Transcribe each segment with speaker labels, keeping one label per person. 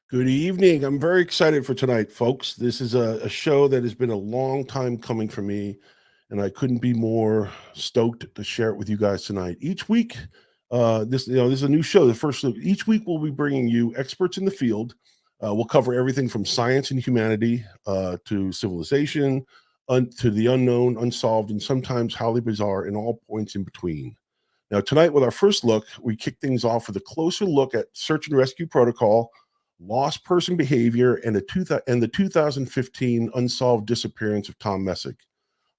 Speaker 1: Good evening. I'm very excited for tonight, folks. This is a show that has been a long time coming for me, and I couldn't be more stoked to share it with you guys tonight. Each week, this is a new show. The first each week we'll be bringing you experts in the field. We'll cover everything from science and humanity to civilization, to the unknown, unsolved, and sometimes highly bizarre, and all points in between. Now, tonight, with our first look, we kick things off with a closer look at search and rescue protocol, lost person behavior, and the 2015 unsolved disappearance of Tom Messick.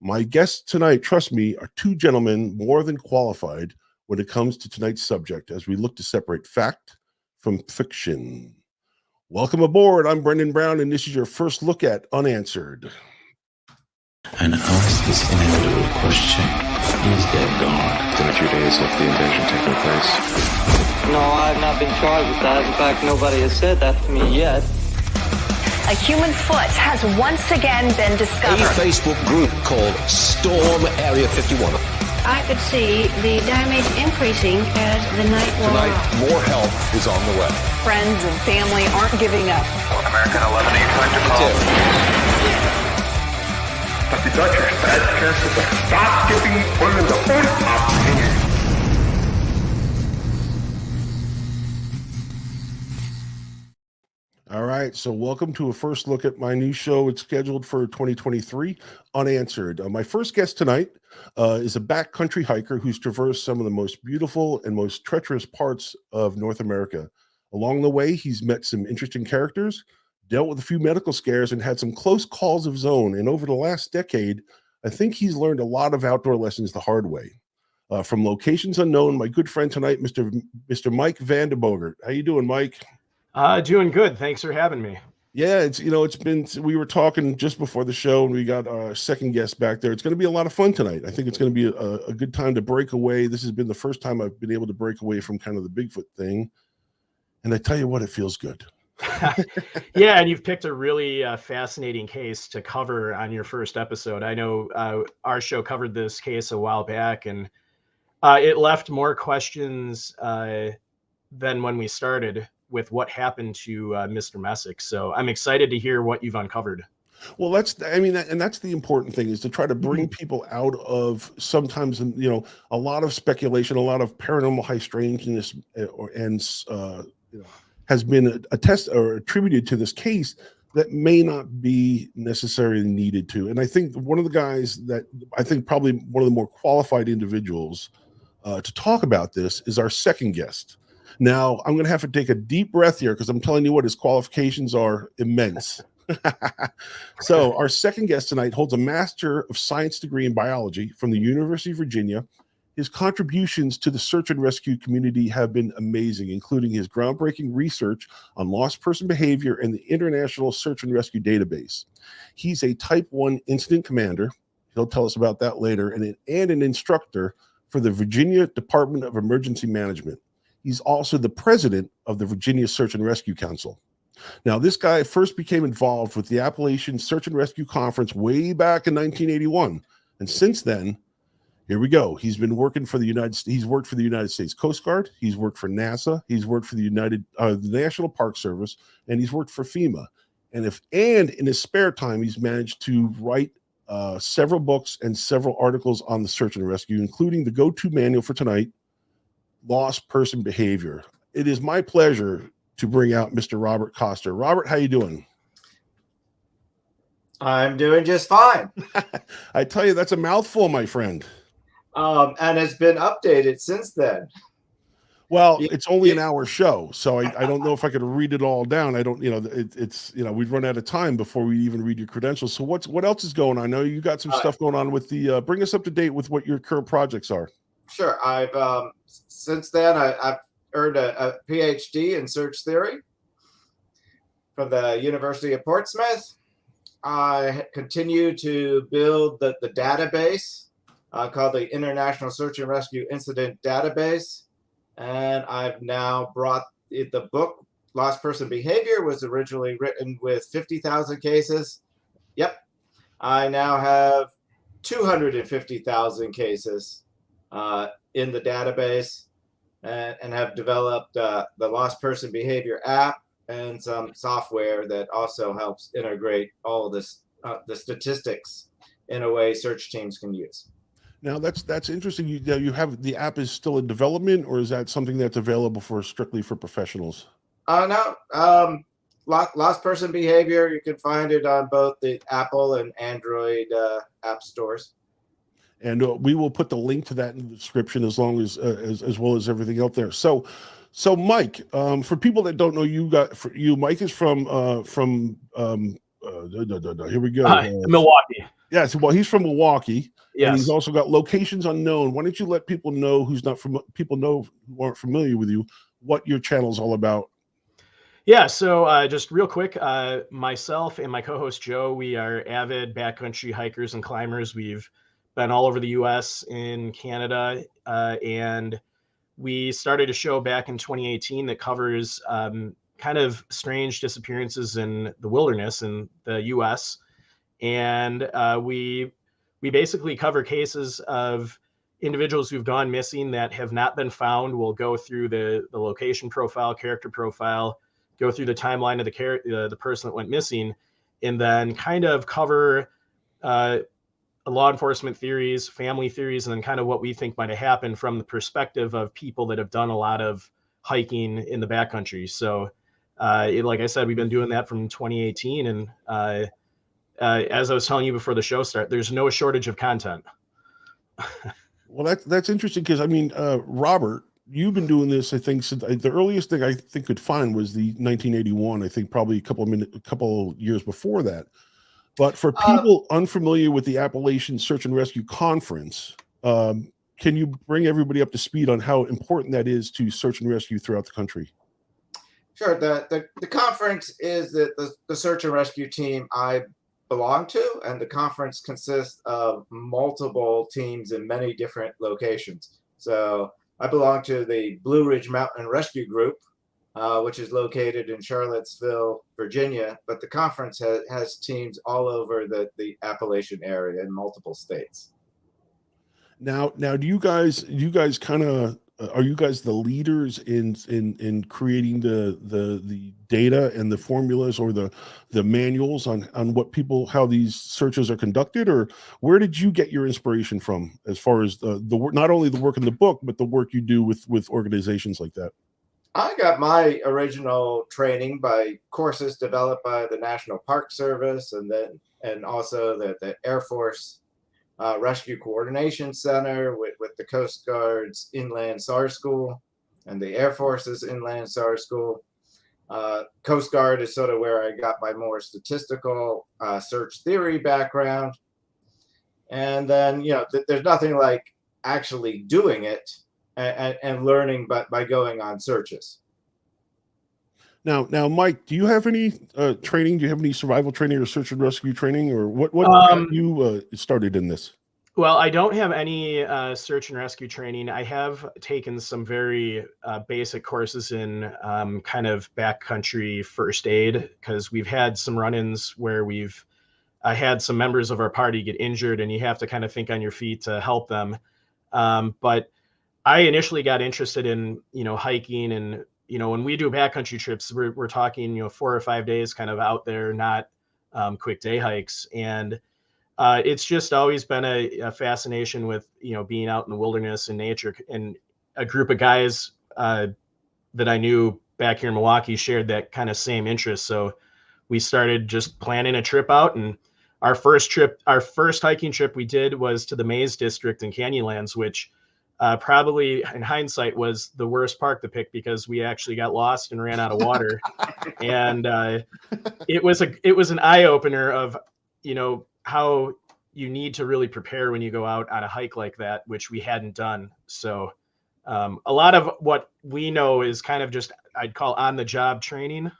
Speaker 1: My guests tonight, trust me, are two gentlemen more than qualified when it comes to tonight's subject as we look to separate fact from fiction. Welcome aboard. I'm Brendon Brown, and this is your first look at Unanswered.
Speaker 2: And ask this inevitable question: is there God?
Speaker 3: Within a few days of the invasion taking place.
Speaker 4: No, I've not been charged with that. In fact, nobody has said that to me yet.
Speaker 5: A human foot has once again been discovered.
Speaker 6: A Facebook group called Storm Area 51.
Speaker 7: I could see the damage increasing as the night wore on.
Speaker 6: Tonight, more help is on the way.
Speaker 5: Friends and family aren't giving up.
Speaker 8: American 11, are you trying to call? But the Dutch are bad chances of stop giving women the food opportunity.
Speaker 1: All right, so welcome to a first look at my new show. It's scheduled for 2023, Unanswered. My first guest tonight is a backcountry hiker who's traversed some of the most beautiful and most treacherous parts of North America. Along the way, he's met some interesting characters, dealt with a few medical scares, and had some close calls of his own. And over the last decade, I think he's learned a lot of outdoor lessons the hard way. From locations unknown, my good friend tonight, Mr. Mike Van de Bogert. How you doing, Mike?
Speaker 9: Doing good. Thanks for having me.
Speaker 1: Yeah, it's been, we were talking just before the show, and we got our second guest back there. It's going to be a lot of fun tonight. I think it's going to be a good time to break away. This has been the first time I've been able to break away from kind of the Bigfoot thing. And I tell you what, it feels good.
Speaker 9: Yeah, and you've picked a really fascinating case to cover on your first episode. I know our show covered this case a while back, and it left more questions than when we started with what happened to Mr. Messick. So I'm excited to hear what you've uncovered.
Speaker 1: Well, that's the important thing, is to try to bring people out of sometimes, a lot of speculation, a lot of paranormal high strangeness, has been attributed to this case that may not be necessarily needed to. And I think one of the guys that I think probably one of the more qualified individuals to talk about this is our second guest. Now, I'm going to have to take a deep breath here because I'm telling you what, his qualifications are immense. So our second guest tonight holds a Master of Science degree in biology from the University of Virginia. His contributions to the search and rescue community have been amazing, including his groundbreaking research on lost person behavior and the International Search and Rescue Database. He's a Type 1 incident commander. He'll tell us about that later, and an instructor for the Virginia Department of Emergency Management. He's also the president of the Virginia Search and Rescue Council. Now, this guy first became involved with the Appalachian Search and Rescue Conference way back in 1981. And since then, here we go. He's been working for the United States. He's worked for the United States Coast Guard. He's worked for NASA. He's worked for the National Park Service, and he's worked for FEMA. And in his spare time, he's managed to write several books and several articles on the search and rescue, including the go-to manual for tonight, Lost Person Behavior. It is my pleasure to bring out Mr. Robert Koester. Robert, how you doing?
Speaker 10: I'm doing just fine.
Speaker 1: I tell you, that's a mouthful, my friend.
Speaker 10: And it's been updated since then.
Speaker 1: Well, it's only an hour show, so I don't know if I could read it all down. I don't, we'd run out of time before we even read your credentials. So what else is going on? I know you got some stuff going on with the, bring us up to date with what your current projects are.
Speaker 10: Sure. I've, since then, I've earned a PhD in search theory from the University of Portsmouth. I continue to build the database called the International Search and Rescue Incident Database. And I've now brought the book, Lost Person Behavior, was originally written with 50,000 cases. Yep. I now have 250,000 cases in the database, and have developed the Lost Person Behavior app and some software that also helps integrate all of this, the statistics in a way search teams can use.
Speaker 1: Now that's interesting. You have the app is still in development, or is that something that's available for strictly for professionals?
Speaker 10: No, lost person behavior. You can find it on both the Apple and Android app stores.
Speaker 1: And we will put the link to that in the description, as long as well as everything out there. So Mike, for people that don't know, Mike is from here we go.
Speaker 9: Milwaukee.
Speaker 1: Yes, well, he's from Milwaukee.
Speaker 9: Yes.
Speaker 1: And he's also got locations unknown. Why don't you let people know who aren't familiar with you, what your channel is all about?
Speaker 9: Yeah, so just real quick, myself and my co-host Joe, we are avid backcountry hikers and climbers. We've been all over the U.S., in Canada, and we started a show back in 2018 that covers kind of strange disappearances in the wilderness in the U.S. And we basically cover cases of individuals who've gone missing that have not been found. We'll go through the location profile, character profile, go through the timeline of the person that went missing, and then kind of cover law enforcement theories, family theories, and then kind of what we think might have happened from the perspective of people that have done a lot of hiking in the backcountry. So like I said, we've been doing that from 2018. And as I was telling you before the show started, there's no shortage of content.
Speaker 1: Well, that's interesting, because I mean, Robert, you've been doing this, I think, since the earliest thing I think could find was the 1981. I think probably a couple years before that. But for people unfamiliar with the Appalachian Search and Rescue Conference, can you bring everybody up to speed on how important that is to search and rescue throughout the country?
Speaker 10: Sure. The conference is the search and rescue team I belong to, and the conference consists of multiple teams in many different locations. So I belong to the Blue Ridge Mountain Rescue Group, which is located in Charlottesville, Virginia, but the conference has teams all over the Appalachian area in multiple states.
Speaker 1: Now, do you guys kind of are you guys the leaders in creating the data and the formulas, or the manuals on how these searches are conducted, or where did you get your inspiration from, as far as the work, not only the work in the book, but the work you do with organizations like that?
Speaker 10: I got my original training by courses developed by the National Park Service, and also the Air Force Rescue Coordination Center with the Coast Guard's Inland SAR School and the Air Force's Inland SAR School. Coast Guard is sort of where I got my more statistical search theory background. And then, there's nothing like actually doing it and learning by going on searches.
Speaker 1: Now, Mike, do you have any training? Do you have any survival training or search and rescue training, or what got you started in this?
Speaker 9: Well, I don't have any search and rescue training. I have taken some very basic courses in kind of backcountry first aid, because we've had some run-ins where I had some members of our party get injured, and you have to kind of think on your feet to help them. But I initially got interested in, hiking, and, when we do backcountry trips, we're talking, 4 or 5 days kind of out there, not quick day hikes. And it's just always been a fascination with, being out in the wilderness and nature. And a group of guys that I knew back here in Milwaukee shared that kind of same interest. So we started just planning a trip out, and our first hiking trip we did was to the Maze District in Canyonlands, which probably in hindsight was the worst park to pick, because we actually got lost and ran out of water. And it was an eye opener of, how you need to really prepare when you go out on a hike like that, which we hadn't done. So a lot of what we know is kind of just, I'd call on the job training.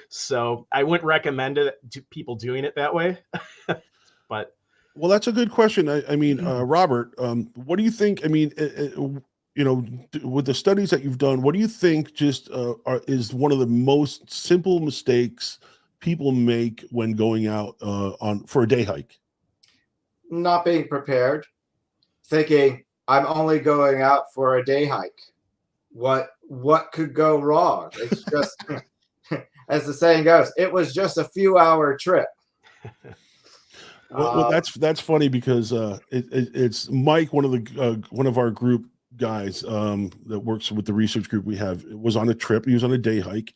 Speaker 9: So I wouldn't recommend it to people doing it that way. But
Speaker 1: well, that's a good question. I mean, Robert, what do you think? I mean, with the studies that you've done, what do you think is one of the most simple mistakes people make when going out for a day hike?
Speaker 10: Not being prepared, thinking I'm only going out for a day hike. What could go wrong? It's just as the saying goes, it was just a few-hour trip.
Speaker 1: Well, that's funny because it's Mike, one of our group guys that works with the research group we have. It was on a trip. He was on a day hike,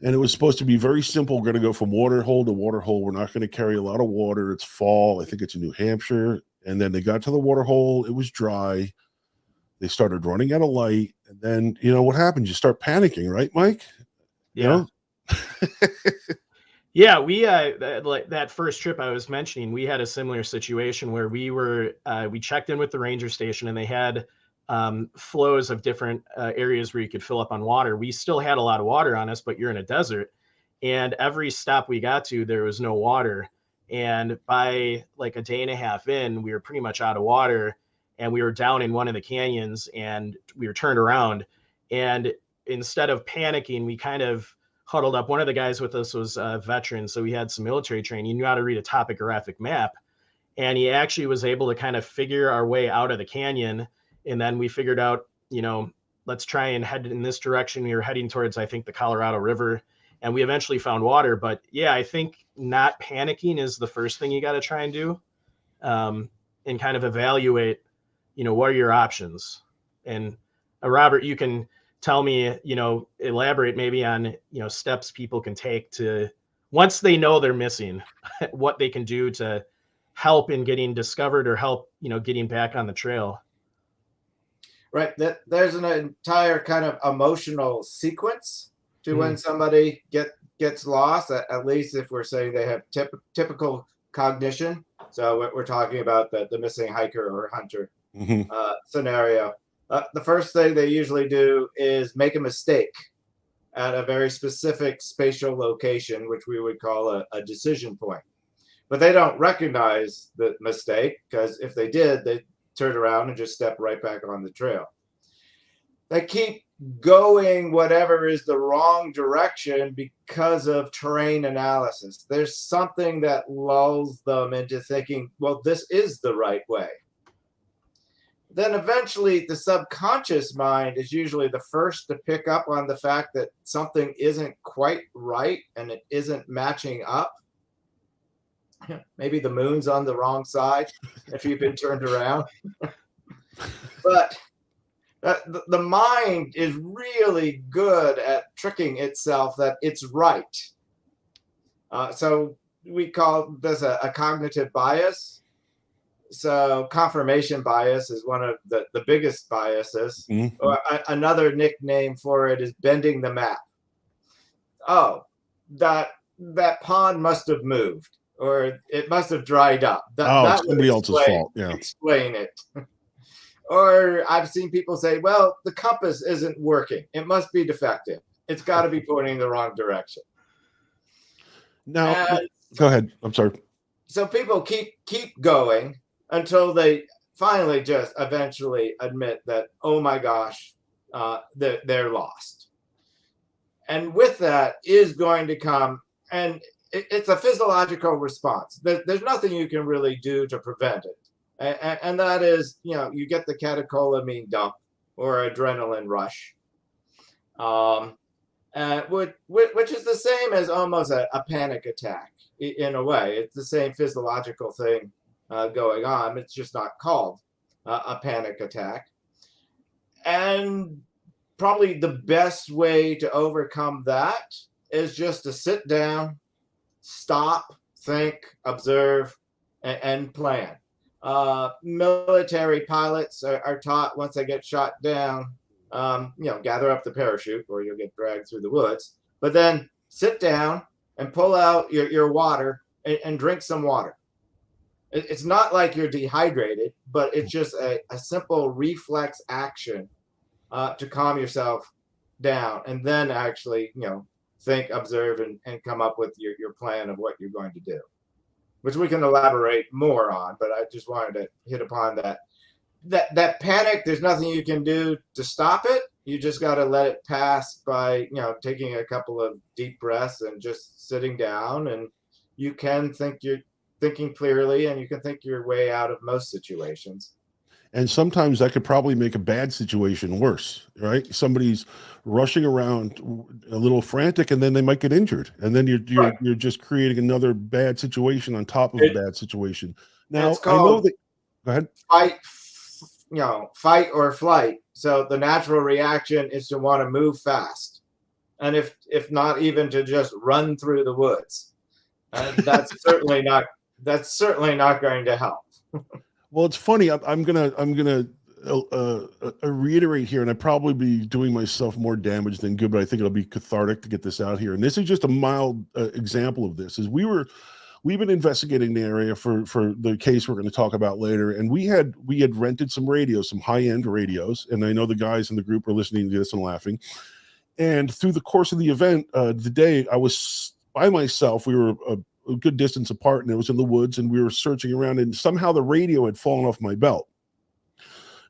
Speaker 1: and it was supposed to be very simple. We're going to go from water hole to water hole. We're not going to carry a lot of water. It's fall. I think it's in New Hampshire. And then they got to the water hole. It was dry. They started running out of light. And then, you know, what happens? You start panicking, right, Mike?
Speaker 9: Yeah.
Speaker 1: You know?
Speaker 9: Yeah, we like that first trip I was mentioning, we had a similar situation where we checked in with the ranger station, and they had flows of different areas where you could fill up on water. We still had a lot of water on us, but you're in a desert, and every stop we got to, there was no water. And by like a day and a half in, we were pretty much out of water, and we were down in one of the canyons, and we were turned around. And instead of panicking, we kind of huddled up. One of the guys with us was a veteran, so he had some military training. He knew how to read a topographic map, and he actually was able to kind of figure our way out of the canyon. And then we figured out, you know, let's try and head in this direction. We were heading towards, I think, the Colorado River, and we eventually found water. But yeah, I think not panicking is the first thing you got to try and do, and kind of evaluate, you know, what are your options. And Robert, you can tell me, you know, elaborate maybe on, you know, steps people can take to, once they know they're missing, what they can do to help in getting discovered or help, you know, getting back on the trail.
Speaker 10: Right. There's an entire kind of emotional sequence to when somebody gets lost, at least if we're saying they have typical cognition. So we're talking about the missing hiker or hunter scenario. The first thing they usually do is make a mistake at a very specific spatial location, which we would call a decision point. But they don't recognize the mistake, because if they did, they'd turn around and just step right back on the trail. They keep going whatever is the wrong direction because of terrain analysis. There's something that lulls them into thinking, well, this is the right way. Then eventually the subconscious mind is usually the first to pick up on the fact that something isn't quite right and it isn't matching up. Maybe the moon's on the wrong side if you've been turned around. But the mind is really good at tricking itself that it's right. So we call this a cognitive bias. So confirmation bias is one of the biggest biases. Or another nickname for it is bending the map. Oh, that pond must have moved, or it must have dried up. That
Speaker 1: somebody else's fault. Yeah.
Speaker 10: Explain it. Or I've seen people say, well, the compass isn't working. It must be defective. It's got to be pointing in the wrong direction.
Speaker 1: Now, go ahead. I'm sorry.
Speaker 10: So people keep going until they finally just eventually admit that, oh my gosh, they're lost. And with that is going to come, and it's a physiological response. There's nothing you can really do to prevent it. And that is, you know, you get the catecholamine dump or adrenaline rush, which is the same as almost a panic attack in a way. It's the same physiological thing going on. It's just not called a panic attack. And probably the best way to overcome that is just to sit down, stop, think, observe, and plan. Military pilots are taught once they get shot down, gather up the parachute or you'll get dragged through the woods, but then sit down and pull out your water and drink some water. It's not like you're dehydrated, but it's just a simple reflex action to calm yourself down, and then actually, think, observe, and come up with your plan of what you're going to do, which we can elaborate more on. But I just wanted to hit upon that panic. There's nothing you can do to stop it. You just got to let it pass by, taking a couple of deep breaths and just sitting down, and you can think you're thinking clearly, and you can think your way out of most situations.
Speaker 1: And sometimes that could probably make a bad situation worse, right? Somebody's rushing around a little frantic, and then they might get injured, and then you're just creating another bad situation on top of a bad situation. Now
Speaker 10: It's
Speaker 1: I know
Speaker 10: called
Speaker 1: that. Go ahead.
Speaker 10: fight or flight. So the natural reaction is to want to move fast, and if not even to just run through the woods. And that's certainly not going to help.
Speaker 1: Well, it's funny. I'm gonna reiterate here, and I'd probably be doing myself more damage than good, but I think it'll be cathartic to get this out here. And this is just a mild example of this. Is we've been investigating the area for the case we're going to talk about later, and we had rented some radios, some high-end radios, and I know the guys in the group are listening to this and laughing. And through the course of the event, the day I was by myself, we were a good distance apart, and it was in the woods, and we were searching around, and somehow the radio had fallen off my belt.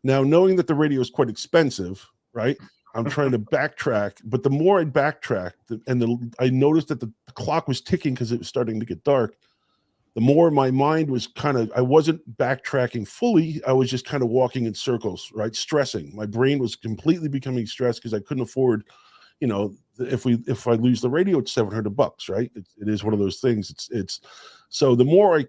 Speaker 1: Now, knowing that the radio is quite expensive, right? I'm trying to backtrack, but the more I backtracked, I noticed that the clock was ticking because it was starting to get dark. The more my mind was I wasn't backtracking fully. I was just kind of walking in circles, right? Stressing. My brain was completely becoming stressed because I couldn't afford, if I lose the radio, it's $700, right? It is one of those things. It's so the more I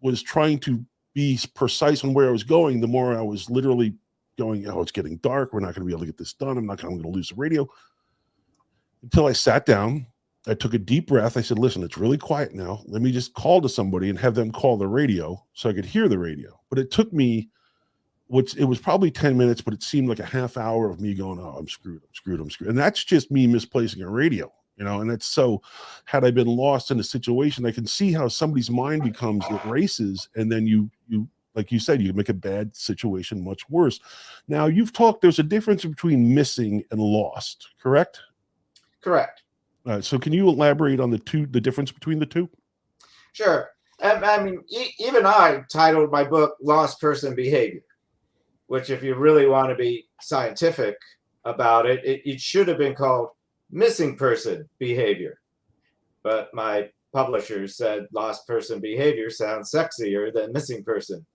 Speaker 1: was trying to be precise on where I was going, the more I was literally going, oh, it's getting dark. We're not going to be able to get this done. I'm going to lose the radio. Until I sat down, I took a deep breath. I said, listen, it's really quiet now. Let me just call to somebody and have them call the radio so I could hear the radio. But it took me, it was probably 10 minutes, but it seemed like a half hour of me going, oh, I'm screwed. And that's just me misplacing a radio, and it's so, had I been lost in a situation, I can see how somebody's mind becomes, it races. And then you, like you said, you make a bad situation much worse. Now there's a difference between missing and lost, correct?
Speaker 10: Correct.
Speaker 1: So can you elaborate on the difference between the two?
Speaker 10: Sure. I mean, even I titled my book Lost Person Behavior, which, if you really want to be scientific about it, it should have been called Missing Person Behavior. But my publishers said lost person behavior sounds sexier than missing person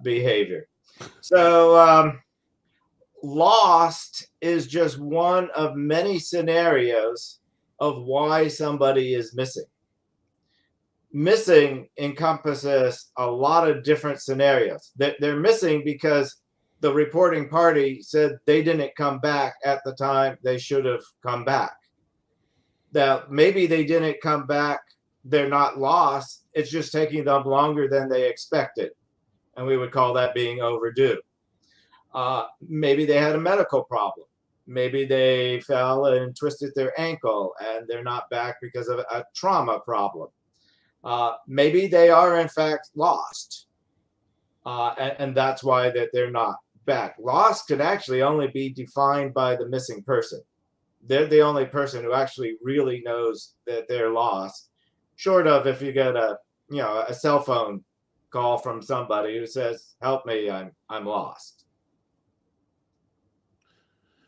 Speaker 10: behavior. So lost is just one of many scenarios of why somebody is missing. Missing encompasses a lot of different scenarios. They're missing because the reporting party said they didn't come back at the time they should have come back. Now, maybe they didn't come back. They're not lost. It's just taking them longer than they expected. And we would call that being overdue. Maybe they had a medical problem. Maybe they fell and twisted their ankle and they're not back because of a trauma problem. Maybe they are in fact lost, and that's why that they're not back. Lost can actually only be defined by the missing person. They're the only person who actually really knows that they're lost, short of if you get a cell phone call from somebody who says, "Help me, I'm lost."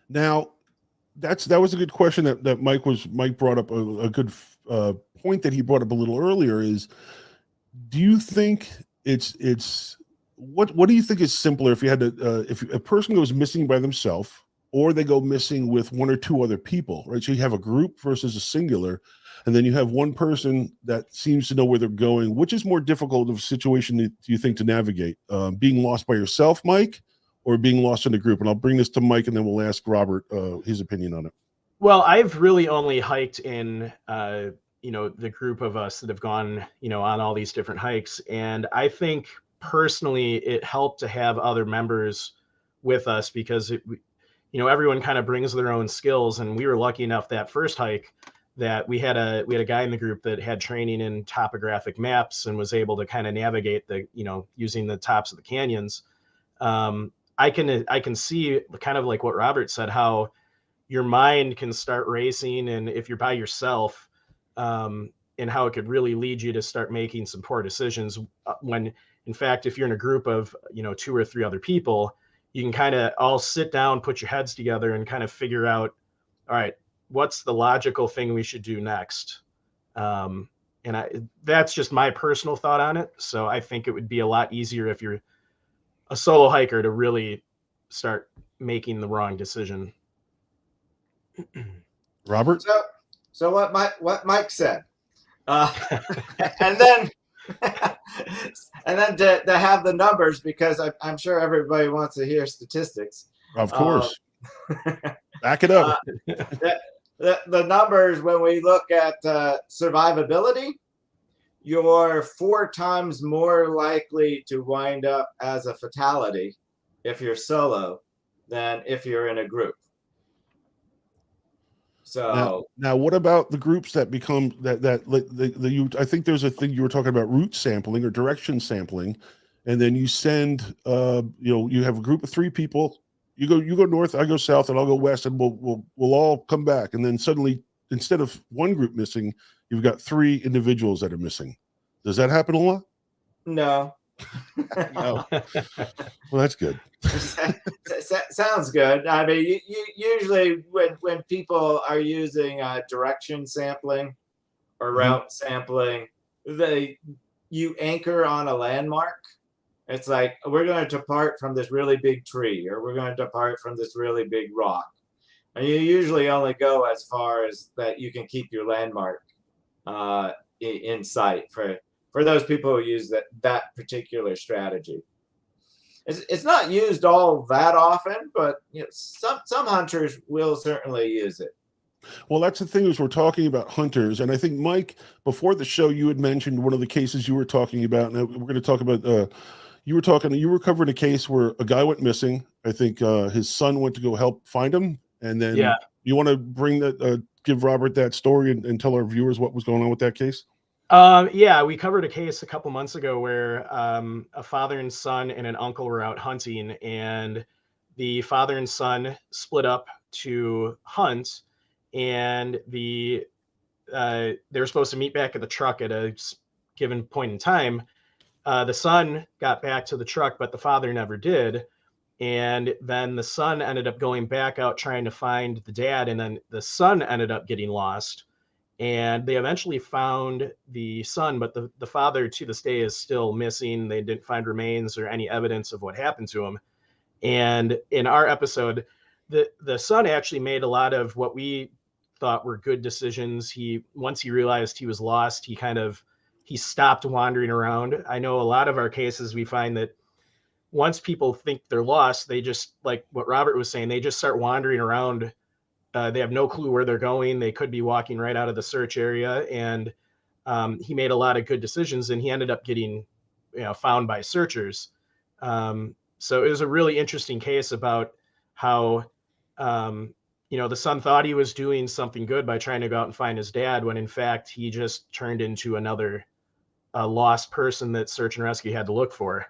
Speaker 1: Now, that was a good question that Mike brought up, a good point that he brought up a little earlier is, do you think what do you think is simpler if you had to if a person goes missing by themselves or they go missing with one or two other people, right? So you have a group versus a singular, and then you have one person that seems to know where they're going. Which is more difficult of a situation do you think to navigate? Being lost by yourself, Mike, or being lost in a group? And I'll bring this to Mike, and then we'll ask Robert his opinion on it.
Speaker 9: Well, I've really only hiked in, the group of us that have gone, on all these different hikes. And I think personally it helped to have other members with us because, everyone kind of brings their own skills. And we were lucky enough that first hike that we had a guy in the group that had training in topographic maps and was able to kind of navigate using the tops of the canyons. I can see, kind of like what Robert said, how your mind can start racing, and if you're by yourself, and how it could really lead you to start making some poor decisions. When, in fact, if you're in a group of 2 or 3 other people, you can kind of all sit down, put your heads together, and kind of figure out, all right, what's the logical thing we should do next? That's just my personal thought on it. So I think it would be a lot easier if you're a solo hiker to really start making the wrong decision.
Speaker 1: Robert?
Speaker 10: So what Mike said, and then to have the numbers, because I'm sure everybody wants to hear statistics.
Speaker 1: Of course. Back it up.
Speaker 10: The numbers, when we look at survivability, you're 4 times more likely to wind up as a fatality if you're solo than if you're in a group. So
Speaker 1: now what about the groups that become I think there's a thing you were talking about, route sampling or direction sampling, and then you send you have a group of 3 people. You go north, I go south, and I'll go west, and we'll all come back. And then suddenly, instead of one group missing, you've got 3 individuals that are missing. Does that happen a lot?
Speaker 10: No.
Speaker 1: No. Well, that's good.
Speaker 10: Sounds good. I mean, you usually when people are using direction sampling or route sampling, you anchor on a landmark. It's like, we're going to depart from this really big tree, or we're going to depart from this really big rock. And you usually only go as far as that you can keep your landmark in sight for those people who use that particular strategy. It's not used all that often, but some hunters will certainly use it.
Speaker 1: Well, that's the thing, is we're talking about hunters, and I think, Mike, before the show, you had mentioned one of the cases you were talking about, and we're going to talk about. You were covering a case where a guy went missing. I think his son went to go help find him, and then you want to give Robert that story and tell our viewers what was going on with that case.
Speaker 9: We covered a case a couple months ago where a father and son and an uncle were out hunting, and the father and son split up to hunt, and they were supposed to meet back at the truck at a given point in time. The son got back to the truck, but the father never did. And then the son ended up going back out trying to find the dad, and then the son ended up getting lost. And they eventually found the son, but the father to this day is still missing. They didn't find remains or any evidence of what happened to him. And in our episode, the son actually made a lot of what we thought were good decisions. Once he realized he was lost, he stopped wandering around. I know a lot of our cases, we find that once people think they're lost, they just, like what Robert was saying, they just start wandering around. They have no clue where they're going. They could be walking right out of the search area. And he made a lot of good decisions, and he ended up getting found by searchers. So it was a really interesting case about how the son thought he was doing something good by trying to go out and find his dad, when in fact he just turned into another lost person that search and rescue had to look for.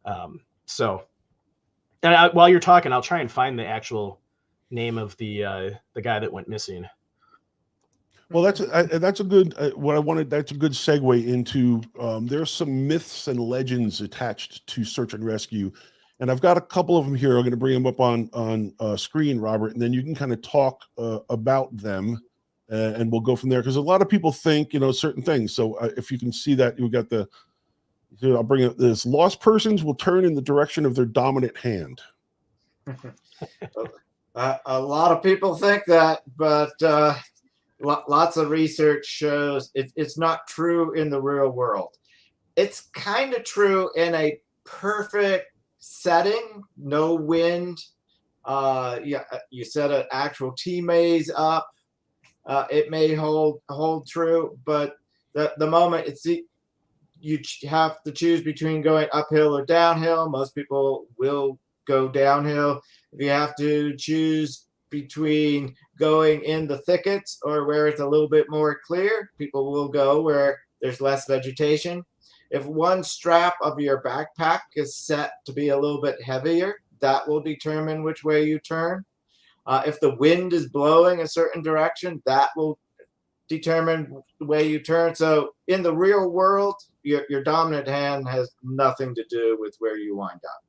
Speaker 9: While you're talking, I'll try and find the actual name of the guy that went missing.
Speaker 1: Well, that's a good that's a good segue into there's some myths and legends attached to search and rescue, and I've got a couple of them here. I'm going to bring them up on screen, Robert, and then you can kind of talk about them, and we'll go from there, because a lot of people think certain things. So if you can see that, you've got I'll bring up this: lost persons will turn in the direction of their dominant hand.
Speaker 10: A lot of people think that, but lots of research shows it's not true in the real world. It's kind of true in a perfect setting, no wind. You set an actual T-maze up. It may hold true, but the moment you have to choose between going uphill or downhill. Most people will go downhill. If you have to choose between going in the thickets or where it's a little bit more clear, people will go where there's less vegetation. If one strap of your backpack is set to be a little bit heavier, that will determine which way you turn. If the wind is blowing a certain direction, that will determine the way you turn. So in the real world, your dominant hand has nothing to do with where you wind up.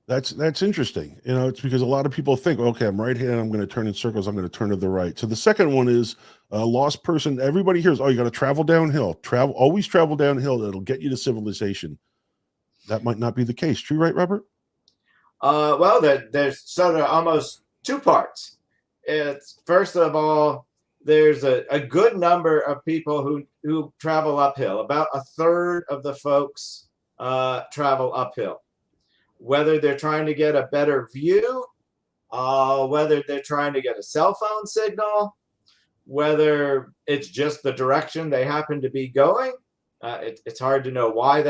Speaker 1: That's interesting. It's because a lot of people think, okay, I'm right-handed, I'm going to turn in circles, I'm going to turn to the right. So the second one is a lost person. Everybody hears, you got to travel downhill. Always travel downhill. It'll get you to civilization. that might not be the case. True, right, Robert?
Speaker 10: Well, there's sort of almost two parts. It's first of all, there's a good number of people who travel uphill. About a third of the folks travel uphill, whether they're trying to get a better view, whether they're trying to get a cell phone signal, whether it's just the direction they happen to be going. It's hard to know why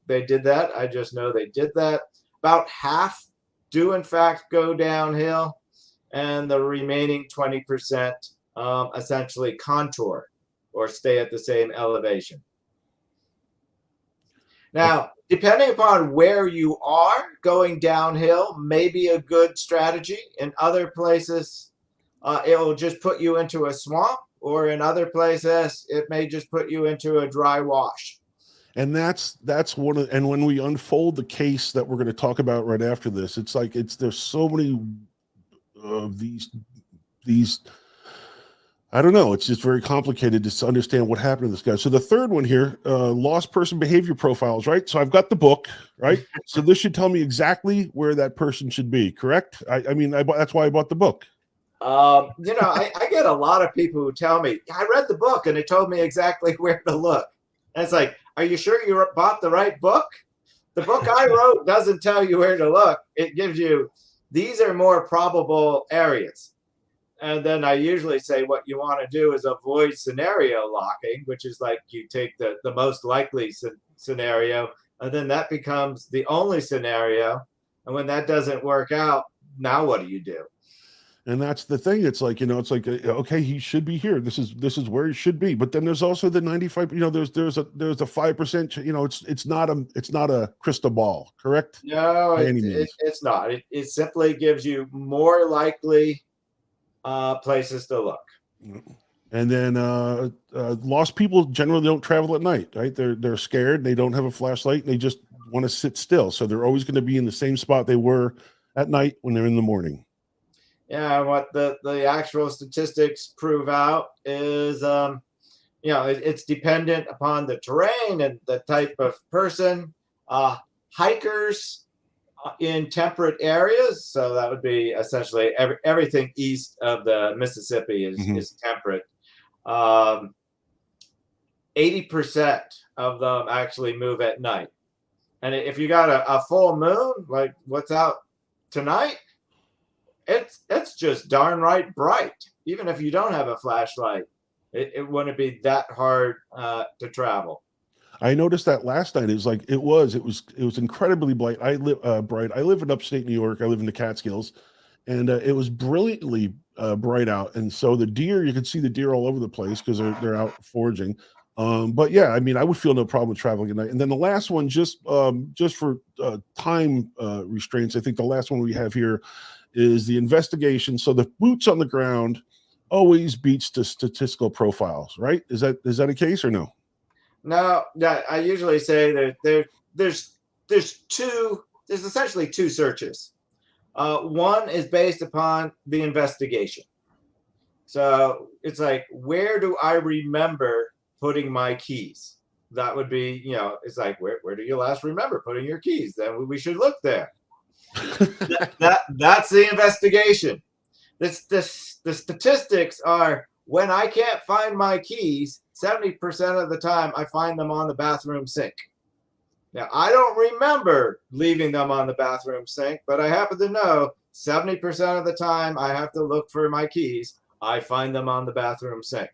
Speaker 10: they did that. I just know they did that. About half do in fact go downhill, and the remaining 20% essentially contour or stay at the same elevation. Now, depending upon where you are, going downhill may be a good strategy. In other places, it will just put you into a swamp, or in other places, it may just put you into a dry wash.
Speaker 1: And that's one of, and when we unfold the case that we're going to talk about right after this, it's like there's so many of these I don't know, it's just very complicated to understand what happened to this guy. So the third one here, lost person behavior profiles, right? So I've got the book, right? So this should tell me exactly where that person should be, correct? I mean, that's why I bought the book.
Speaker 10: I get a lot of people who tell me, I read the book and it told me exactly where to look. And it's like, are you sure you bought the right book? The book I wrote doesn't tell you where to look. It gives you, these are more probable areas. And then I usually say what you want to do is avoid scenario locking, which is like you take the most likely scenario, and then that becomes the only scenario. And when that doesn't work out, now what do you do?
Speaker 1: And that's the thing. It's like, it's like, okay, he should be here. This is where he should be. But then there's also the 95, there's a 5%, it's not a crystal ball, correct?
Speaker 10: No, it's not. It simply gives you more likely places to look.
Speaker 1: And then lost people generally don't travel at night, right? They're scared. They don't have a flashlight. And they just want to sit still. So they're always going to be in the same spot they were at night when they're in the morning.
Speaker 10: Yeah, what the actual statistics prove out is, it's dependent upon the terrain and the type of person. Hikers in temperate areas, so that would be essentially everything east of the Mississippi is temperate. 80% of them actually move at night. And if you got a full moon, like what's out tonight, it's just darn right bright. Even if you don't have a flashlight, it wouldn't be that hard to travel.
Speaker 1: I noticed that last night. It was incredibly bright. I live in upstate New York. I live in the Catskills, and it was brilliantly bright out. And so the deer, you could see the deer all over the place because they're out foraging. But yeah, I mean, I would feel no problem with traveling at night. And then the last one, just for time restraints, I think the last one we have here is the investigation. So the boots on the ground always beats the statistical profiles, right? Is that a case or no?
Speaker 10: No, I usually say that there's essentially two searches. One is based upon the investigation. So it's like, where do I remember putting my keys? That would be, it's like, where do you last remember putting your keys? Then we should look there. That's the investigation. The statistics are, when I can't find my keys, 70% of the time I find them on the bathroom sink. Now, I don't remember leaving them on the bathroom sink, but I happen to know 70% of the time I have to look for my keys, I find them on the bathroom sink.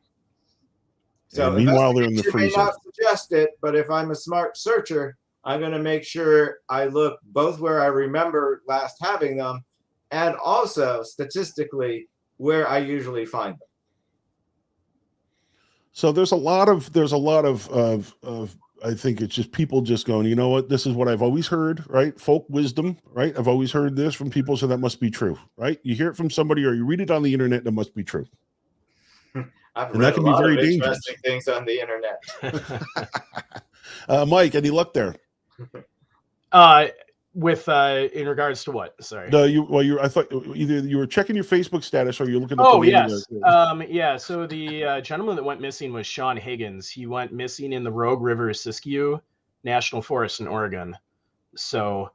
Speaker 10: So
Speaker 1: meanwhile, they're in the freezer.
Speaker 10: May not suggest it, but if I'm a smart searcher, I'm going to make sure I look both where I remember last having them and also statistically where I usually find them.
Speaker 1: So there's a lot of I think it's just people just going, you know what, this is what I've always heard, right? Folk wisdom, right? I've always heard this from people, so that must be true, right? You hear it from somebody or you read it on the internet, that must be true.
Speaker 10: And that can be very dangerous. Interesting things on the internet.
Speaker 1: Mike, any luck there?
Speaker 9: With in regards to what? Sorry.
Speaker 1: No, I thought either you were checking your Facebook status or you're looking at
Speaker 9: yes. Yeah, so the gentleman that went missing was Sean Higgins. He went missing in the Rogue River Siskiyou National Forest in Oregon. So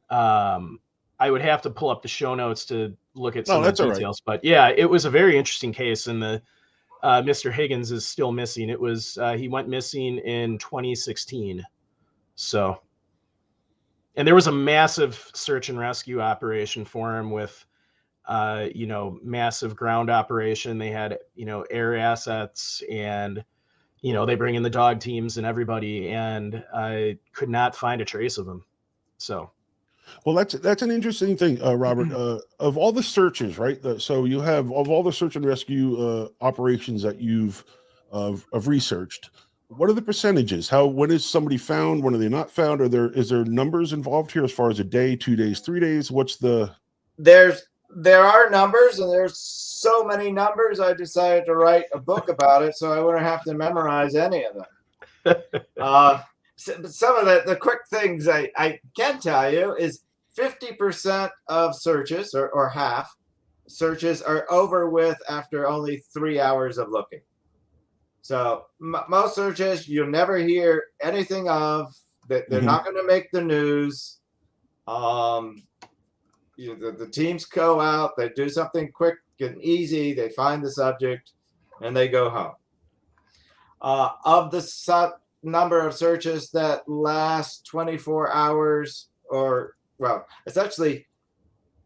Speaker 9: I would have to pull up the show notes to look at some of
Speaker 1: that's
Speaker 9: the
Speaker 1: all right.
Speaker 9: details. But yeah, it was a very interesting case, and the Mr. Higgins is still missing. It was he went missing in 2016. So, and there was a massive search and rescue operation for him with massive ground operation. They had, air assets, and, they bring in the dog teams and everybody, and I could not find a trace of him. So,
Speaker 1: well, that's an interesting thing, Robert. Of all the searches, right? So you have, of all the search and rescue operations that you've of researched, what are the percentages? When is somebody found? When are they not found? Is there numbers involved here as far as a day, 2 days, 3 days? What's the?
Speaker 10: There are numbers, and there's so many numbers. I decided to write a book about it, so I wouldn't have to memorize any of them. Some of the quick things I can tell you is 50% of searches, or half searches, are over with after only 3 hours of looking. So most searches you'll never hear anything of. They're not going to make the news. The teams go out, they do something quick and easy, they find the subject, and they go home. Of the number of searches that last 24 hours, it's actually,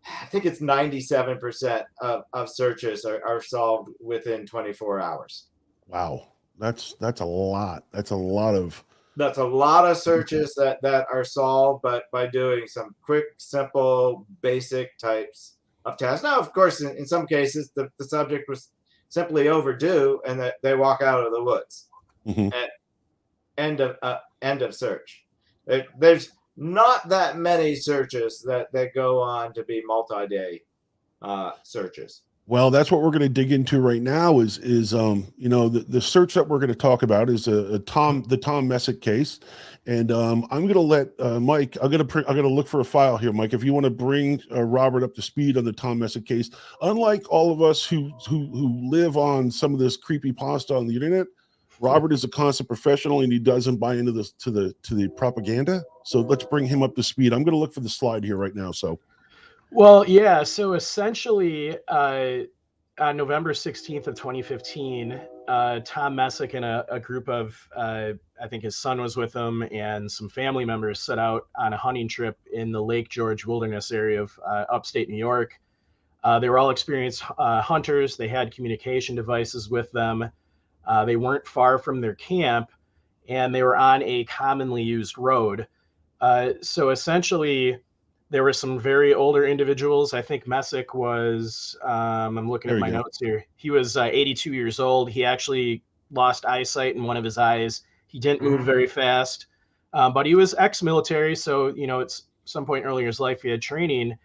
Speaker 10: I think it's 97% of searches are solved within 24 hours.
Speaker 1: Wow, that's a lot. That's a lot of
Speaker 10: searches that are solved, but by doing some quick, simple, basic types of tasks. Now, of course, in some cases, the subject was simply overdue, and that they walk out of the woods. End of search. There's not that many searches that go on to be multi-day searches.
Speaker 1: Well, that's what we're going to dig into right now is the search that we're going to talk about is the Tom Messick case. And I'm going to let Mike, I'm going to look for a file here, Mike, if you want to bring Robert up to speed on the Tom Messick case. Unlike all of us who live on some of this creepypasta on the internet, Robert is a constant professional, and he doesn't buy into this to the propaganda. So let's bring him up to speed. I'm going to look for the slide here right now. So.
Speaker 9: Well, yeah. So essentially, on November 16th of 2015, Tom Messick and a group of, I think his son was with him, and some family members set out on a hunting trip in the Lake George Wilderness area of upstate New York. They were all experienced hunters. They had communication devices with them. They weren't far from their camp, and they were on a commonly used road. So essentially, there were some very older individuals. I think Messick was, I'm looking at my notes here. He was 82 years old. He actually lost eyesight in one of his eyes. He didn't move very fast, but he was ex-military. So, at some point earlier in his life, he had training,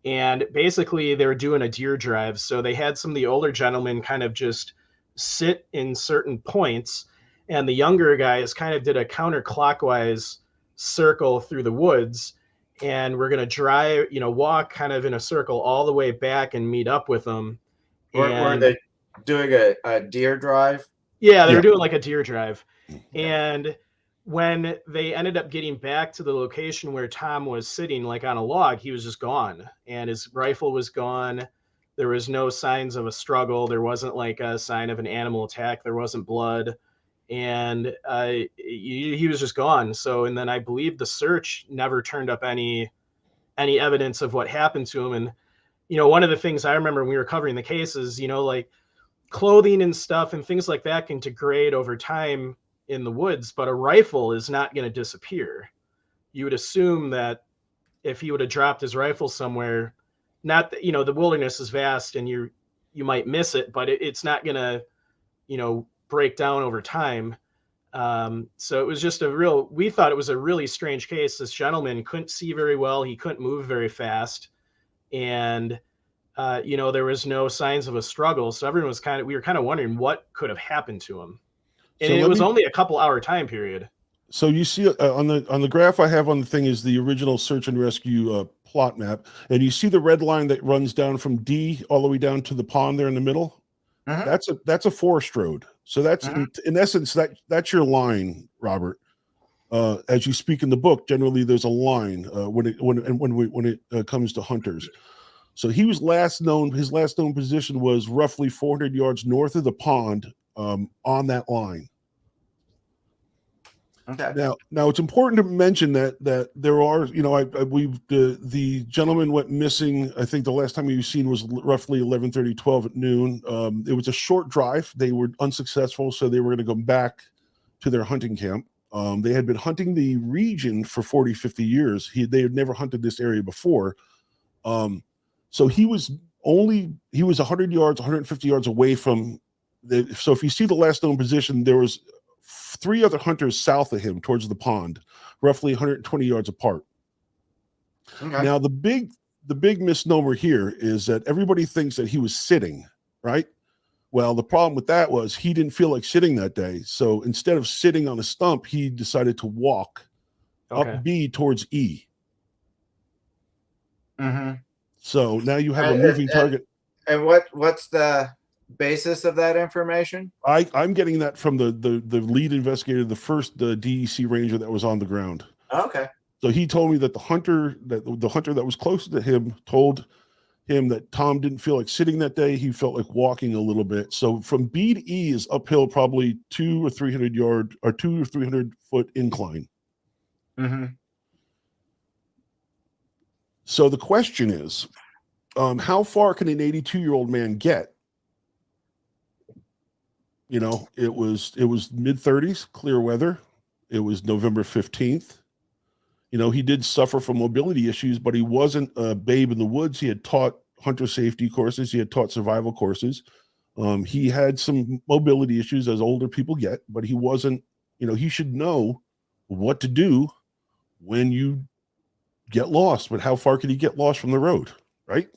Speaker 9: and basically they were doing a deer drive. So they had some of the older gentlemen kind of just sit in certain points, and the younger guys kind of did a counterclockwise circle through the woods. And we're going to walk kind of in a circle all the way back and meet up with them.
Speaker 10: Were they doing a deer drive?
Speaker 9: Yeah, they were doing like a deer drive. And when they ended up getting back to the location where Tom was sitting, like on a log, he was just gone. And his rifle was gone. There was no signs of a struggle. There wasn't like a sign of an animal attack. There wasn't blood. And he was just gone. So, and then I believe the search never turned up any evidence of what happened to him. And, one of the things I remember when we were covering the cases, like clothing and stuff and things like that can degrade over time in the woods, but a rifle is not going to disappear. You would assume that if he would have dropped his rifle somewhere, not that, the wilderness is vast and you might miss it, but it's not going to, break down over time. So it was just we thought it was a really strange case. This gentleman couldn't see very well. He couldn't move very fast. And, there was no signs of a struggle. So everyone was we were kind of wondering what could have happened to him. And it was only a couple hour time period.
Speaker 1: So you see on the graph I have on the thing is the original search and rescue plot map. And you see the red line that runs down from D all the way down to the pond there in the middle. That's a forest road. So that's in essence, that's your line, Robert. as you speak in the book, generally there's a line when it comes to hunters. So he was his last known position was roughly 400 yards north of the pond, on that line.
Speaker 10: Okay.
Speaker 1: Now it's important to mention that there are, the gentleman went missing. I think the last time he was seen was roughly 11:30, 12 at noon. It was a short drive. They were unsuccessful, so they were going to go back to their hunting camp. They had been hunting the region for 40, 50 years. They had never hunted this area before. So he was 100 yards, 150 yards away from so if you see the last known position, there was 3 other hunters south of him towards the pond, roughly 120 yards apart.
Speaker 10: Okay.
Speaker 1: Now, the big misnomer here is that everybody thinks that he was sitting, right? Well, the problem with that was he didn't feel like sitting that day. So instead of sitting on a stump, he decided to walk up B towards E.
Speaker 10: Mm-hmm.
Speaker 1: So now you have a moving target.
Speaker 10: And what's the basis of that information?
Speaker 1: I'm getting that from the lead investigator, the DEC ranger that was on the ground.
Speaker 10: Okay.
Speaker 1: So he told me that the hunter that was closest to him told him that Tom didn't feel like sitting that day. He felt like walking a little bit. So from B to E is uphill, probably 200 or 300 foot incline.
Speaker 10: Mm-hmm.
Speaker 1: So the question is, how far can an 82-year-old man get? You know, it was mid-30s, clear weather. It was November 15th. You know, he did suffer from mobility issues, but he wasn't a babe in the woods. He had taught hunter safety courses. He had taught survival courses. He had some mobility issues, as older people get, but he wasn't, he should know what to do when you get lost. But how far can he get lost from the road, right?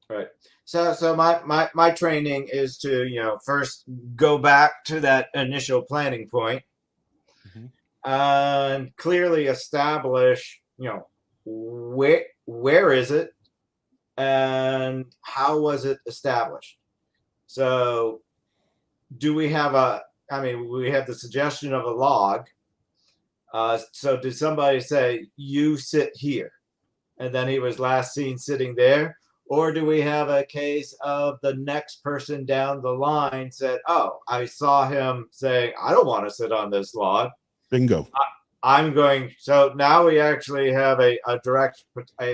Speaker 10: Right. So my training is to, first go back to that initial planning point, and clearly establish, where is it and how was it established? So do we have we have the suggestion of a log. So did somebody say, you sit here, and then he was last seen sitting there? Or do we have a case of the next person down the line said, oh, I saw him saying, I don't want to sit on this log.
Speaker 1: Bingo.
Speaker 10: I'm going. So now we actually have a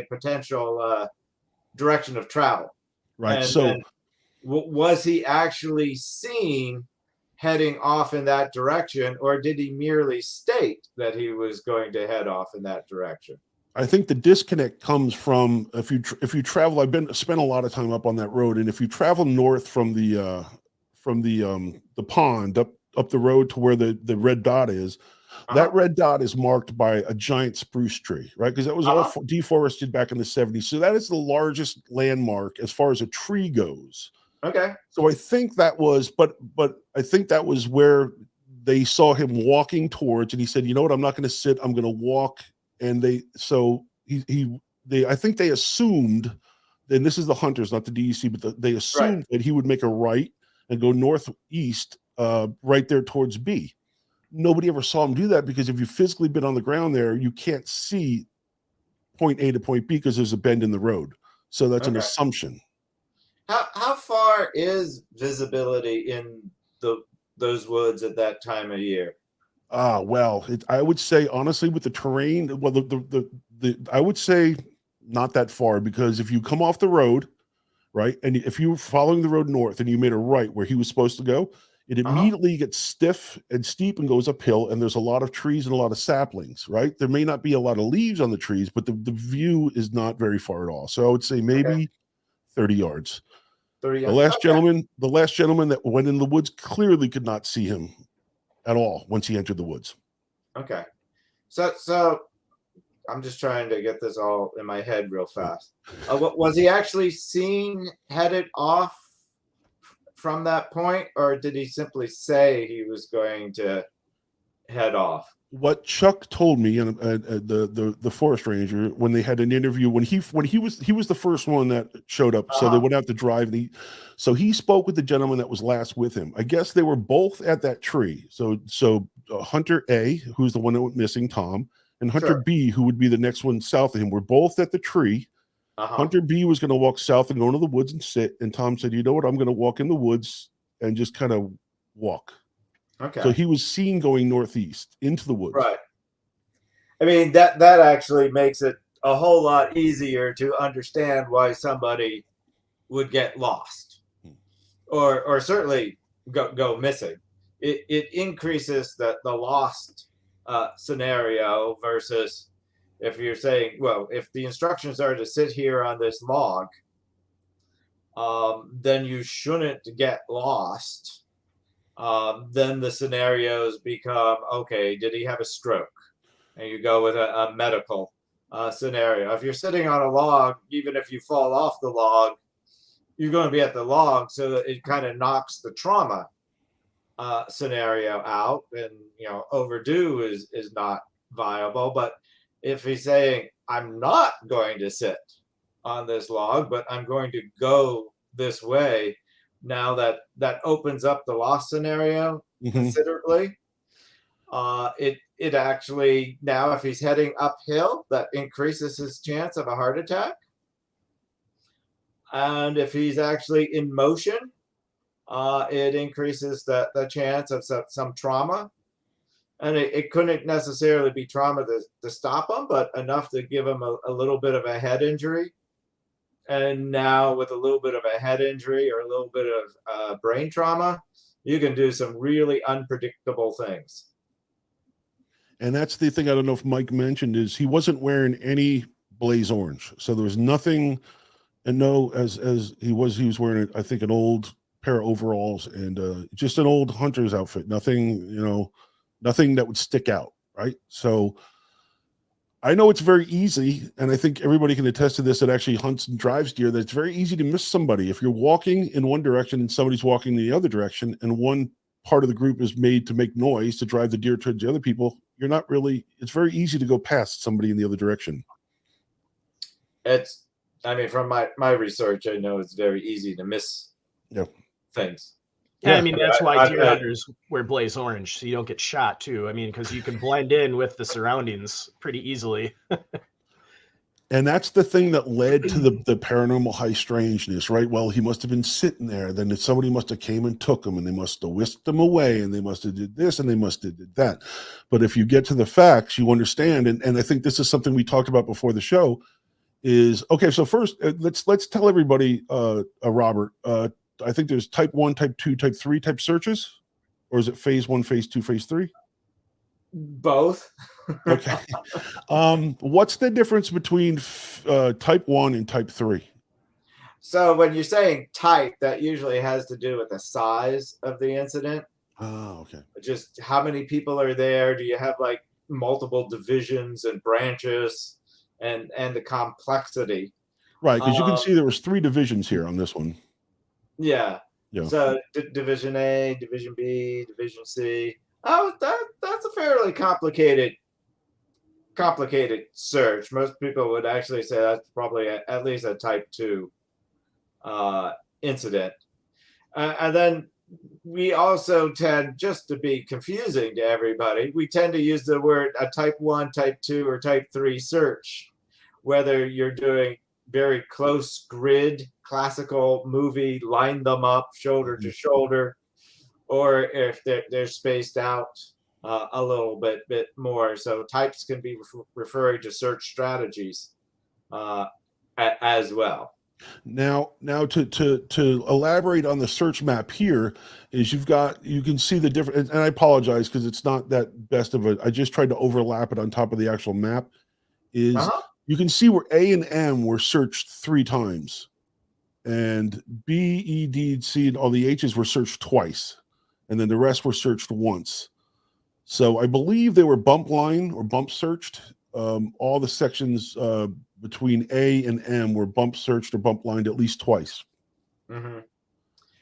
Speaker 10: potential direction of travel.
Speaker 1: Right.
Speaker 10: And
Speaker 1: so
Speaker 10: was he actually seen heading off in that direction, or did he merely state that he was going to head off in that direction?
Speaker 1: I think the disconnect comes from if you travel. I've spent a lot of time up on that road, and if you travel north from the pond up the road to where the red dot is, that red dot is marked by a giant spruce tree, right? Because that was all deforested back in the 70s. So that is the largest landmark as far as a tree goes.
Speaker 10: Okay.
Speaker 1: So I think that was, but I think that was where they saw him walking towards, and he said, you know what, I'm not going to sit, I'm going to walk. And I think they assumed, and this is the hunters, not the DEC, but they assumed that he would make a right and go northeast, right there towards B. Nobody ever saw him do that, because if you've physically been on the ground there, you can't see point A to point B because there's a bend in the road. So that's an assumption.
Speaker 10: How far is visibility in those woods at that time of year?
Speaker 1: Well, I would say, honestly, with the terrain, well, I would say not that far, because if you come off the road, right, and if you were following the road north and you made a right where he was supposed to go, it immediately gets stiff and steep and goes uphill, and there's a lot of trees and a lot of saplings, right? There may not be a lot of leaves on the trees, but the view is not very far at all. So I would say maybe 30 yards.
Speaker 10: 30
Speaker 1: yards. The last gentleman that went in the woods clearly could not see him at all once he entered the woods.
Speaker 10: Okay. So I'm just trying to get this all in my head real fast. Was he actually seen headed off from that point, or did he simply say he was going to head off?
Speaker 1: What Chuck told me, and the forest ranger, when they had an interview, when he was the first one that showed up, so they went out to drive. So he spoke with the gentleman that was last with him. I guess they were both at that tree. So Hunter A, who's the one that went missing, Tom, and Hunter
Speaker 10: Sure.
Speaker 1: B, who would be the next one south of him, were both at the tree. Hunter B was going to walk south and go into the woods and sit. And Tom said, you know what? I'm going to walk in the woods and just kind of walk.
Speaker 10: Okay.
Speaker 1: So he was seen going northeast into the woods.
Speaker 10: Right. I mean, that actually makes it a whole lot easier to understand why somebody would get lost or certainly go missing. It increases the lost scenario versus if you're saying, well, if the instructions are to sit here on this log, then you shouldn't get lost. Then the scenarios become, okay, did he have a stroke? And you go with a medical scenario. If you're sitting on a log, even if you fall off the log, you're going to be at the log, so that it kind of knocks the trauma scenario out. And, you know, overdue is not viable. But if he's saying, I'm not going to sit on this log, but I'm going to go this way, now that opens up the loss scenario considerably. It actually, now if he's heading uphill, that increases his chance of a heart attack. And if he's actually in motion, it increases the chance of some trauma. And it couldn't necessarily be trauma to stop him, but enough to give him a little bit of a head injury. And now with a little bit of a head injury or a little bit of brain trauma, you can do some really unpredictable things.
Speaker 1: And that's the thing I don't know if Mike mentioned is he wasn't wearing any blaze orange. So there was nothing, and no, as he was wearing, I think, an old pair of overalls and just an old hunter's outfit. Nothing, you know, nothing that would stick out, right? So I know it's very easy, and I think everybody can attest to this that actually hunts and drives deer, that it's very easy to miss somebody. If you're walking in one direction and somebody's walking the other direction, and one part of the group is made to make noise to drive the deer towards the other people, you're not really, it's very easy to go past somebody in the other direction.
Speaker 10: It's, I mean, from my research, I know it's very easy to miss things.
Speaker 9: Yeah, I mean, that's why deer hunters wear blaze orange, so you don't get shot too. I mean, because you can blend in with the surroundings pretty easily.
Speaker 1: And that's the thing that led to the paranormal high strangeness, right? Well, he must have been sitting there. Then somebody must have came and took him, and they must have whisked him away, and they must have did this, and they must have did that. But if you get to the facts, you understand. And I think this is something we talked about before the show is, okay, so first, let's tell everybody, Robert, I think there's type 1, type 2, type 3 type searches, or is it phase 1, phase 2, phase 3?
Speaker 10: Both.
Speaker 1: Okay. What's the difference between type 1 and type 3?
Speaker 10: So when you're saying type, that usually has to do with the size of the incident.
Speaker 1: Oh, okay.
Speaker 10: Just how many people are there? Do you have like multiple divisions and branches and the complexity?
Speaker 1: Right, because you can see there was 3 divisions here on this one.
Speaker 10: Yeah.
Speaker 1: Yeah.
Speaker 10: So Division A, Division B, Division C. Oh, that's a fairly complicated search. Most people would actually say that's probably at least a type 2 incident. And then we also tend, just to be confusing to everybody, we tend to use the word a type 1, type 2, or type 3 search, whether you're doing very close grid, classical movie, line them up shoulder to shoulder, or if they're spaced out a little bit more. So types can be referring to search strategies as well.
Speaker 1: Now to elaborate on the search map here is you can see the different, and I apologize because it's not that best of I just tried to overlap it on top of the actual map, is you can see where A and M were searched 3 times, and B, E, D, C, and all the H's were searched twice, and then the rest were searched once. So I believe they were bump line or bump searched. All the sections between A and M were bump searched or bump lined at least twice.
Speaker 10: Mm-hmm.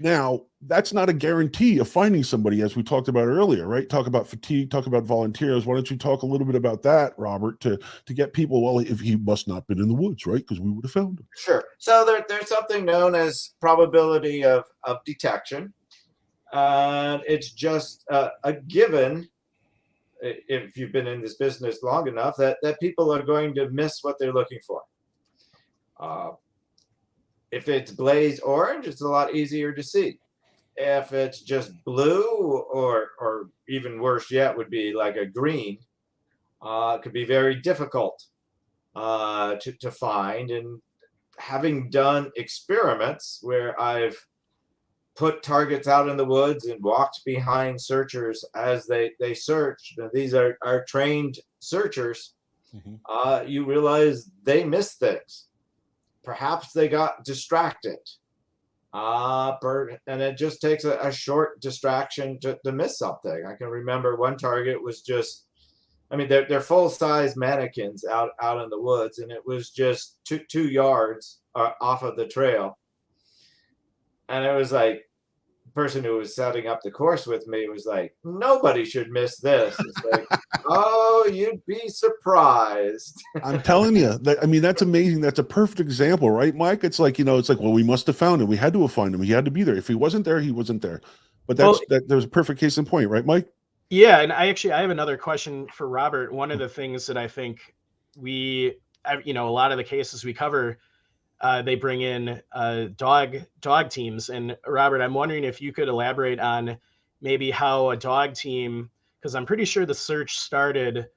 Speaker 1: Now, that's not a guarantee of finding somebody, as we talked about earlier, right? Talk about fatigue, talk about volunteers. Why don't you talk a little bit about that, Robert, to get people, well, if he must not been in the woods, right? Because we would have found him.
Speaker 10: Sure. So there's something known as probability of detection. And it's just a given if you've been in this business long enough, that people are going to miss what they're looking for. If it's blaze orange, it's a lot easier to see. If it's just blue, or even worse yet, would be like a green, it could be very difficult to find. And having done experiments where I've put targets out in the woods and walked behind searchers as they search, these are trained searchers, you realize they miss things. Perhaps they got distracted. And it just takes a short distraction to miss something. I can remember one target was just, I mean, they're full-size mannequins out in the woods, and it was just 2 yards off of the trail. And it was like, the person who was setting up the course with me was like, nobody should miss this. It's like, oh, you'd be surprised.
Speaker 1: I'm telling you, I mean, that's amazing. That's a perfect example, right, Mike? It's like, it's like, well, we must have found him. We had to have found him. He had to be there. If he wasn't there, he wasn't there. But there's a perfect case in point, right, Mike?
Speaker 9: Yeah, and I have another question for Robert. One of the things that I think a lot of the cases we cover, they bring in dog teams. And Robert, I'm wondering if you could elaborate on maybe how a dog team, because I'm pretty sure the search started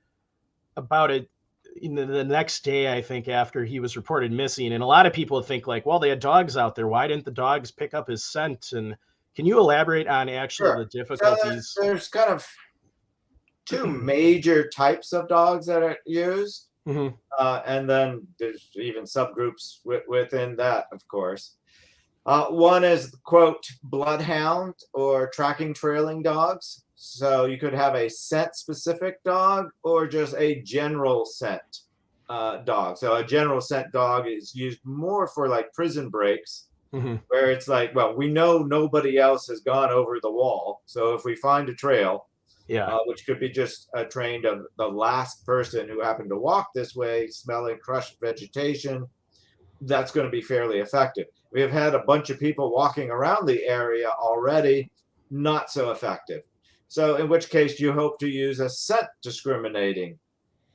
Speaker 9: about the next day, I think, after he was reported missing. And a lot of people think like, well, they had dogs out there. Why didn't the dogs pick up his scent? And can you elaborate on actually the difficulties?
Speaker 10: So there's kind of 2 major types of dogs that are used. And then there's even subgroups within that, of course. One is, quote, bloodhound or tracking trailing dogs. So you could have a scent specific dog or just a general scent dog. So a general scent dog is used more for like prison breaks, where it's like, well, we know nobody else has gone over the wall. So if we find a trail, which could be just trained of the last person who happened to walk this way, smelling crushed vegetation, that's going to be fairly effective. We have had a bunch of people walking around the area already, not so effective. So in which case you hope to use a scent discriminating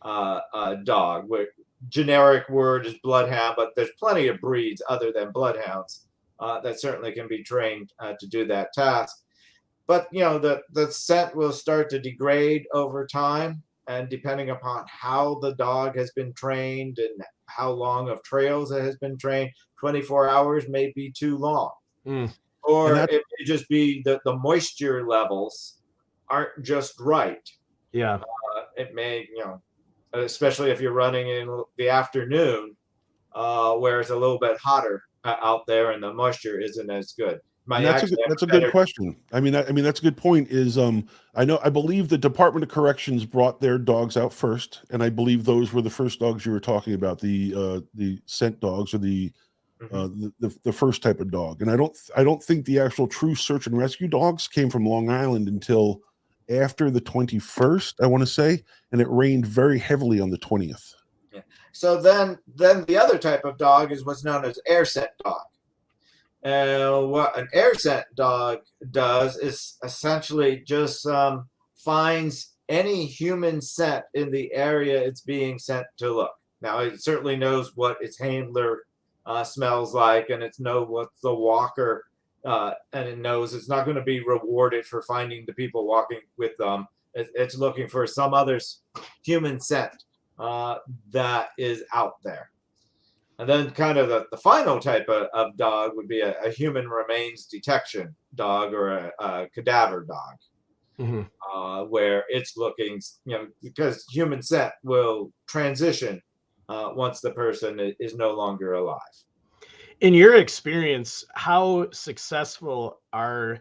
Speaker 10: dog, where generic word is bloodhound, but there's plenty of breeds other than bloodhounds that certainly can be trained to do that task. But the scent will start to degrade over time, and depending upon how the dog has been trained and how long of trails it has been trained, 24 hours may be too long. Or it may just be that the moisture levels aren't just right. It may, especially if you're running in the afternoon, where it's a little bit hotter out there and the moisture isn't as good.
Speaker 1: That's a good question. I mean, that's a good point. Is I believe the Department of Corrections brought their dogs out first, and I believe those were the first dogs you were talking about, the scent dogs, or the first type of dog. And I don't think the actual true search and rescue dogs came from Long Island until after the 21st, I want to say, and it rained very heavily on the 20th.
Speaker 10: Yeah. So then the other type of dog is what's known as air scent dog. What an air scent dog does is essentially just finds any human scent in the area it's being sent to look. Now, it certainly knows what its handler smells like, and it knows what the walker, and it knows it's not going to be rewarded for finding the people walking with them. It's looking for some other human scent that is out there. And then kind of the final type of dog would be a human remains detection dog, or a cadaver dog, where it's looking, because human scent will transition once the person is no longer alive.
Speaker 9: In your experience, how successful are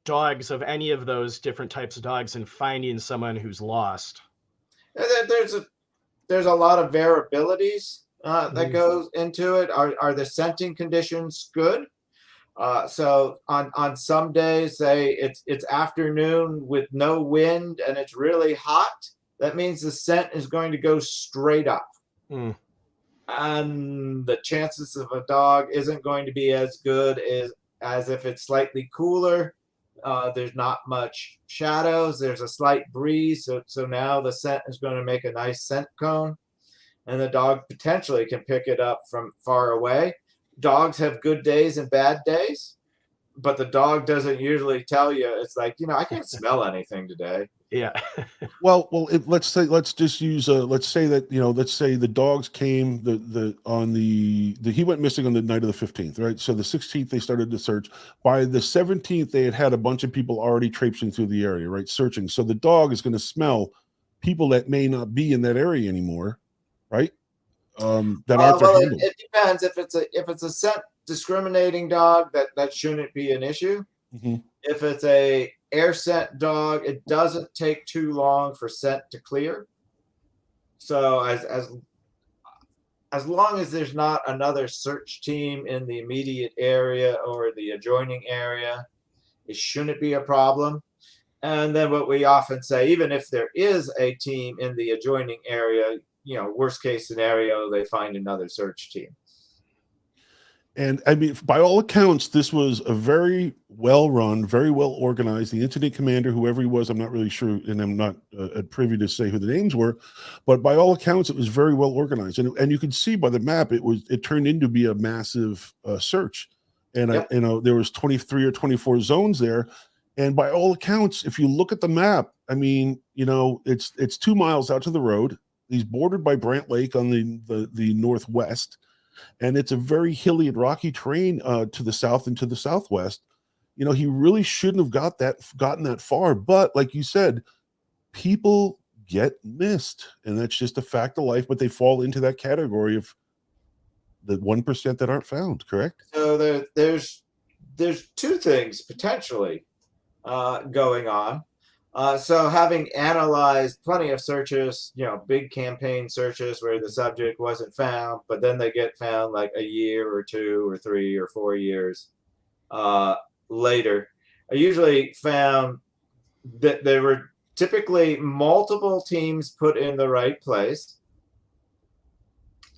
Speaker 9: dogs of any of those different types of dogs in finding someone who's lost?
Speaker 10: There's a lot of variabilities that goes into it. Are the scenting conditions good? So on some days, say it's afternoon with no wind and it's really hot, that means the scent is going to go straight up. And the chances of a dog isn't going to be as good as if it's slightly cooler. There's not much shadows. There's a slight breeze. So now the scent is going to make a nice scent cone, and the dog potentially can pick it up from far away. Dogs have good days and bad days, but the dog doesn't usually tell you. It's like, I can't smell anything today.
Speaker 9: Yeah.
Speaker 1: Well, let's say the dogs came he went missing on the night of the 15th, right? So the 16th they started the search. By the 17th they had a bunch of people already traipsing through the area, right, searching. So the dog is going to smell people that may not be in that area anymore, right? That aren't
Speaker 10: well,
Speaker 1: handled.
Speaker 10: it depends. If it's a scent discriminating dog, that shouldn't be an issue.
Speaker 1: Mm-hmm.
Speaker 10: If it's a air scent dog, it doesn't take too long for scent to clear. So as long as there's not another search team in the immediate area or the adjoining area, it shouldn't be a problem. And then what we often say, even if there is a team in the adjoining area, worst case scenario, they find another search team.
Speaker 1: And I mean, by all accounts, this was a very well run, very well organized. The incident commander, whoever he was, I'm not really sure, and I'm not privy to say who the names were, but by all accounts, it was very well organized. And you could see by the map, it turned into be a massive search. And
Speaker 10: Yep.
Speaker 1: There was 23 or 24 zones there. And by all accounts, if you look at the map, I mean, it's 2 miles out to the road. He's bordered by Brant Lake on the northwest. And it's a very hilly and rocky terrain to the south and to the southwest. He really shouldn't have gotten that far. But like you said, people get missed, and that's just a fact of life. But they fall into that category of the 1% that aren't found. Correct?
Speaker 10: So there's two things potentially going on. So having analyzed plenty of searches, big campaign searches where the subject wasn't found, but then they get found like a year or 2 or 3 or 4 years later, I usually found that there were typically multiple teams put in the right place.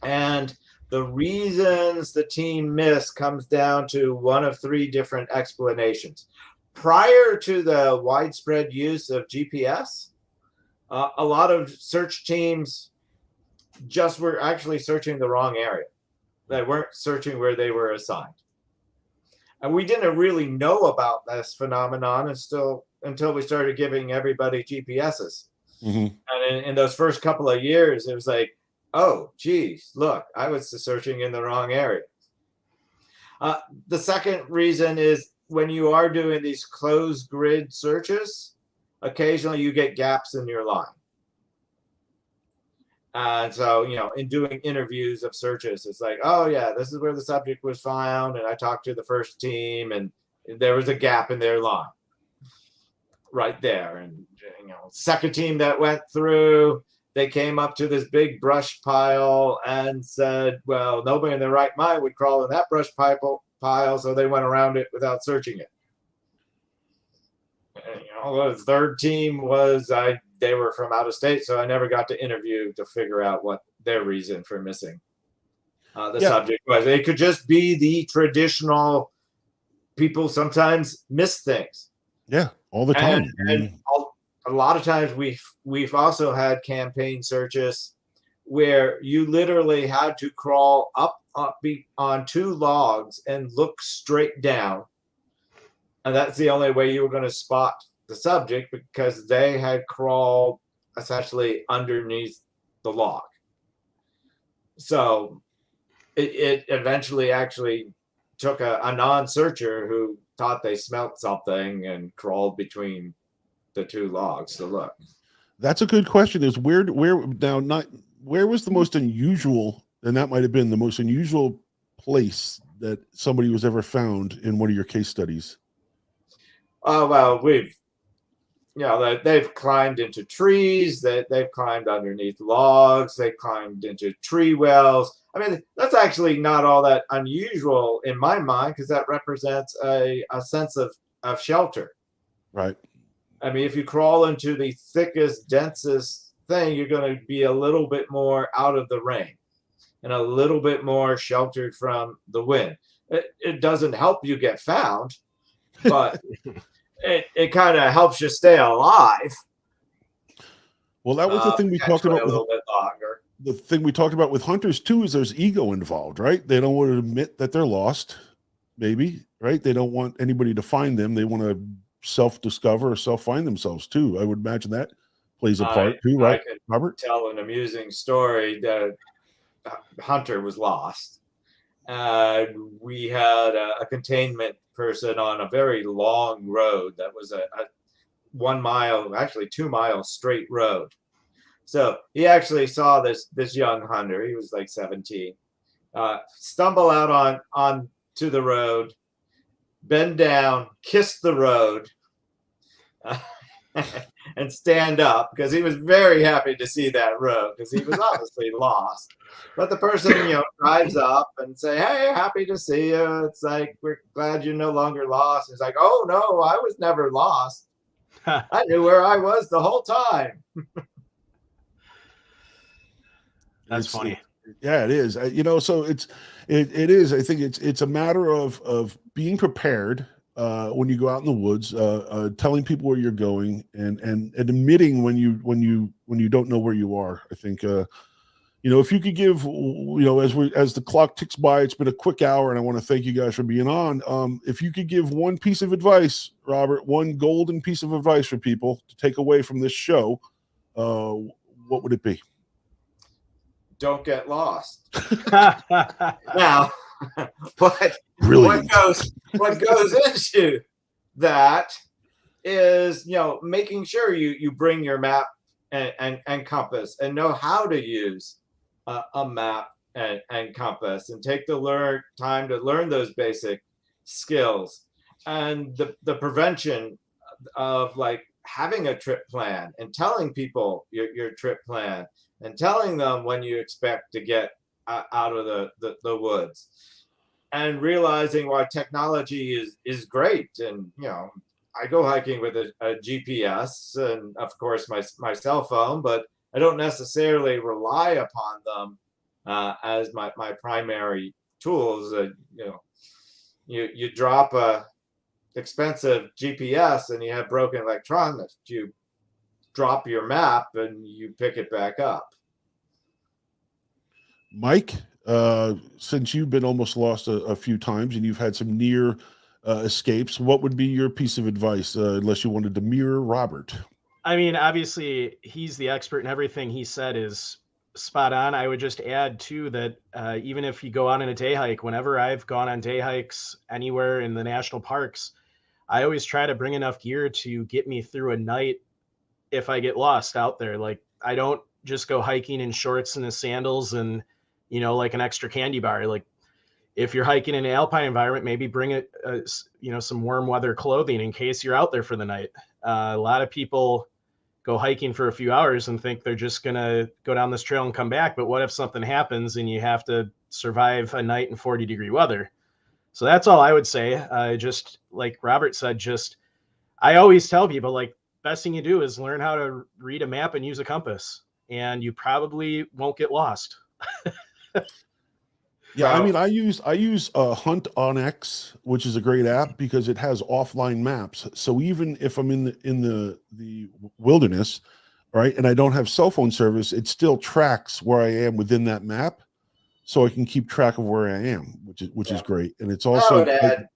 Speaker 10: And the reasons the team missed comes down to one of 3 different explanations. Prior to the widespread use of GPS, a lot of search teams just were actually searching the wrong area. They weren't searching where they were assigned. And we didn't really know about this phenomenon until we started giving everybody GPSs.
Speaker 1: Mm-hmm.
Speaker 10: And in those first couple of years, it was like, oh, geez, look, I was searching in the wrong area. The second reason is, when you are doing these closed grid searches, occasionally you get gaps in your line. And so, in doing interviews of searches, it's like, oh yeah, this is where the subject was found. And I talked to the first team and there was a gap in their line right there. And, second team that went through, they came up to this big brush pile and said, well, nobody in their right mind would crawl in that brush pile, so they went around it without searching it. And, the third team was they were from out of state, so I never got to interview to figure out what their reason for missing the subject was. It could just be the traditional people sometimes miss things.
Speaker 1: Yeah, all the time.
Speaker 10: And a lot of times we've also had campaign searches where you literally had to crawl up on 2 logs and look straight down. And that's the only way you were going to spot the subject, because they had crawled essentially underneath the log. So it eventually actually took a non-searcher who thought they smelt something and crawled between the 2 logs to look.
Speaker 1: That's a good question. Is where was the most unusual, and that might have been the most unusual place that somebody was ever found in one of your case studies?
Speaker 10: Oh, well, they've climbed into trees, they've climbed underneath logs, they climbed into tree wells. I mean, that's actually not all that unusual in my mind, because that represents a sense of shelter.
Speaker 1: Right.
Speaker 10: I mean, if you crawl into the thickest, densest thing, you're going to be a little bit more out of the rain and a little bit more sheltered from the wind. It doesn't help you get found, but it kind of helps you stay alive.
Speaker 1: Well, that was the thing we talked about
Speaker 10: a little bit longer.
Speaker 1: The thing we talked about with hunters too is there's ego involved, right? They don't want to admit that they're lost, maybe, right? They don't want anybody to find them. They want to self-discover or self-find themselves too. I would imagine that plays a part too, right,
Speaker 10: I could
Speaker 1: Robert?
Speaker 10: tell an amusing story that Hunter was lost. We had a containment person on a very long road that was a 1 mile, actually 2 miles straight road. So he actually saw this young hunter. He was like 17. Stumble out on to the road, bend down, kiss the road, and stand up because he was very happy to see that road because he was obviously lost. But the person, drives up and say, "Hey, happy to see you. It's like, we're glad you're no longer lost." It's like, "Oh no, I was never lost. I knew where I was the whole time."
Speaker 9: That's funny.
Speaker 1: Yeah, it is. So it is. I think it's a matter of being prepared when you go out in the woods, telling people where you're going, and admitting when you don't know where you are. I think if you could give, as the clock ticks by, it's been a quick hour, and I want to thank you guys for being on. If you could give one piece of advice, Robert, one golden piece of advice for people to take away from this show, what would it be?
Speaker 10: Don't get lost. Now, what goes into that is, making sure you bring your map and compass and know how to use a map and compass, and take the time to learn those basic skills, and the prevention of like having a trip plan and telling people your trip plan and telling them when you expect to get out of the woods, and realizing why technology is great. And I go hiking with a GPS and of course my cell phone, but I don't necessarily rely upon them as my primary tools. You drop a expensive GPS and you have broken electronics, you drop your map and you pick it back up.
Speaker 1: Mike, since you've been almost lost a few times and you've had some near escapes, what would be your piece of advice, unless you wanted to mirror Robert?
Speaker 9: I mean, obviously, he's the expert, and everything he said is spot on. I would just add, too, that even if you go on a day hike, whenever I've gone on day hikes anywhere in the national parks, I always try to bring enough gear to get me through a night if I get lost out there. Like, I don't just go hiking in shorts and the sandals and, like an extra candy bar. Like, if you're hiking in an alpine environment, maybe bring some warm weather clothing in case you're out there for the night. A lot of people go hiking for a few hours and think they're just going to go down this trail and come back. But what if something happens and you have to survive a night in 40-degree weather? So that's all I would say. Just like Robert said, I always tell people, like, best thing you do is learn how to read a map and use a compass, and you probably won't get lost.
Speaker 1: Yeah, I mean, I use Hunt on X, which is a great app because it has offline maps. So even if I'm in the wilderness, right, and I don't have cell phone service, it still tracks where I am within that map, so I can keep track of where I am, which is great. And it's also,
Speaker 10: I would add,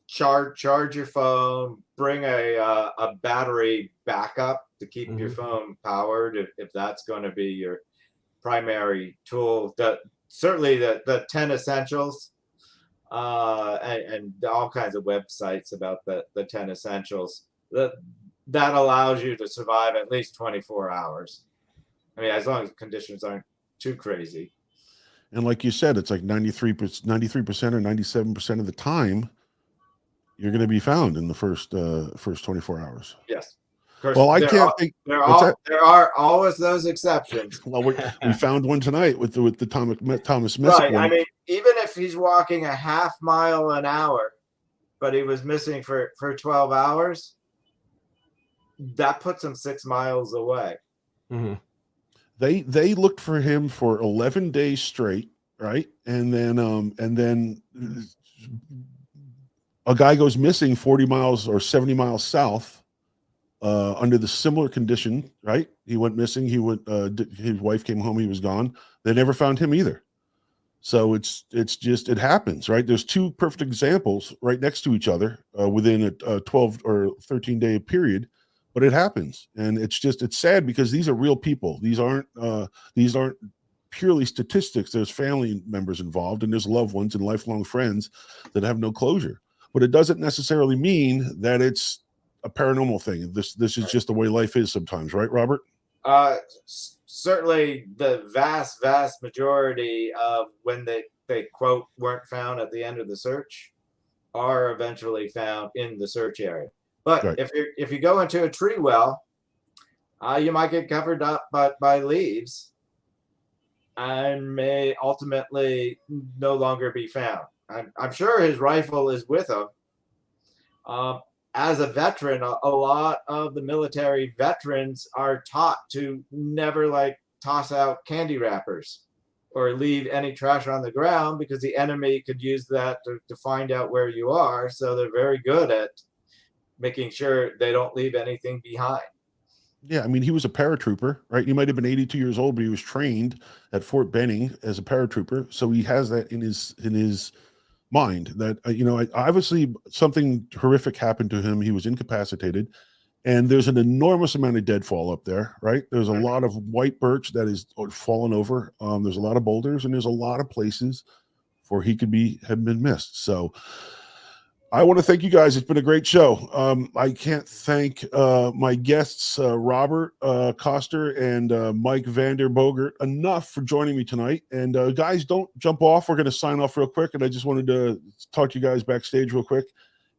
Speaker 10: charge your phone, bring a battery backup to keep your phone powered if that's going to be your primary tool. Certainly the 10 essentials, and all kinds of websites about the 10 essentials that allows you to survive at least 24 hours. I mean, as long as conditions aren't too crazy.
Speaker 1: And like you said, it's like 93% or 97% of the time you're going to be found in the first 24 hours.
Speaker 10: Yes. Of course,
Speaker 1: well, I can't think
Speaker 10: there are always those exceptions.
Speaker 1: Well, we found one tonight with the Thomas Messick
Speaker 10: Right.
Speaker 1: one.
Speaker 10: I mean, even if he's walking a half mile an hour, but he was missing for 12 hours, that puts him 6 miles away.
Speaker 9: Mm-hmm.
Speaker 1: They looked for him for 11 days straight, right? And then a guy goes missing 40 miles or 70 miles south under the similar condition, right? He went missing. He went. His wife came home. He was gone. They never found him either. So it happens, right? There's two perfect examples right next to each other within a 12 or 13 day period, but it happens, and it's sad because these are real people. These aren't purely statistics. There's family members involved, and there's loved ones and lifelong friends that have no closure. But it doesn't necessarily mean that it's a paranormal thing. This is just the way life is sometimes, right, Robert?
Speaker 10: Certainly the vast majority of when they quote weren't found at the end of the search are eventually found in the search area. But
Speaker 1: Right.
Speaker 10: if you go into a tree well, you might get covered up by leaves and may ultimately no longer be found. I'm sure his rifle is with him. As a veteran, a lot of the military veterans are taught to never toss out candy wrappers or leave any trash on the ground, because the enemy could use that to find out where you are. So they're very good at making sure they don't leave anything behind.
Speaker 1: Yeah, I mean, he was a paratrooper, right? He might have been 82 years old, but he was trained at Fort Benning as a paratrooper, so he has that in his mind that obviously something horrific happened to him. He was incapacitated, and there's an enormous amount of deadfall up there, right? There's a lot of white birch that is fallen over. There's a lot of boulders, and there's a lot of places where he could have been missed. So I want to thank you guys. It's been a great show. I can't thank my guests, Robert Koester and Mike Vander Bogert, enough for joining me tonight. And guys, don't jump off. We're going to sign off real quick. And I just wanted to talk to you guys backstage real quick.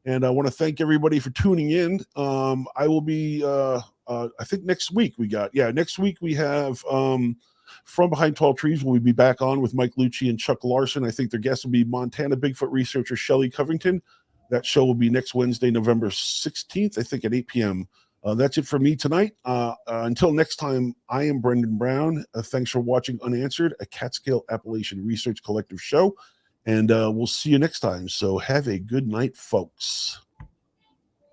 Speaker 1: And I want to thank everybody for tuning in. I will be, I think next week next week we have From Behind Tall Trees. We'll be back on with Mike Lucci and Chuck Larson. I think their guests will be Montana Bigfoot researcher Shelley Covington. That show will be next Wednesday, November 16th, I think at 8 p.m. That's it for me tonight. Until next time, I am Brendon Brown. Thanks for watching UnAnswered, a Catskill Appalachian Research Collective show. And we'll see you next time. So have a good night, folks.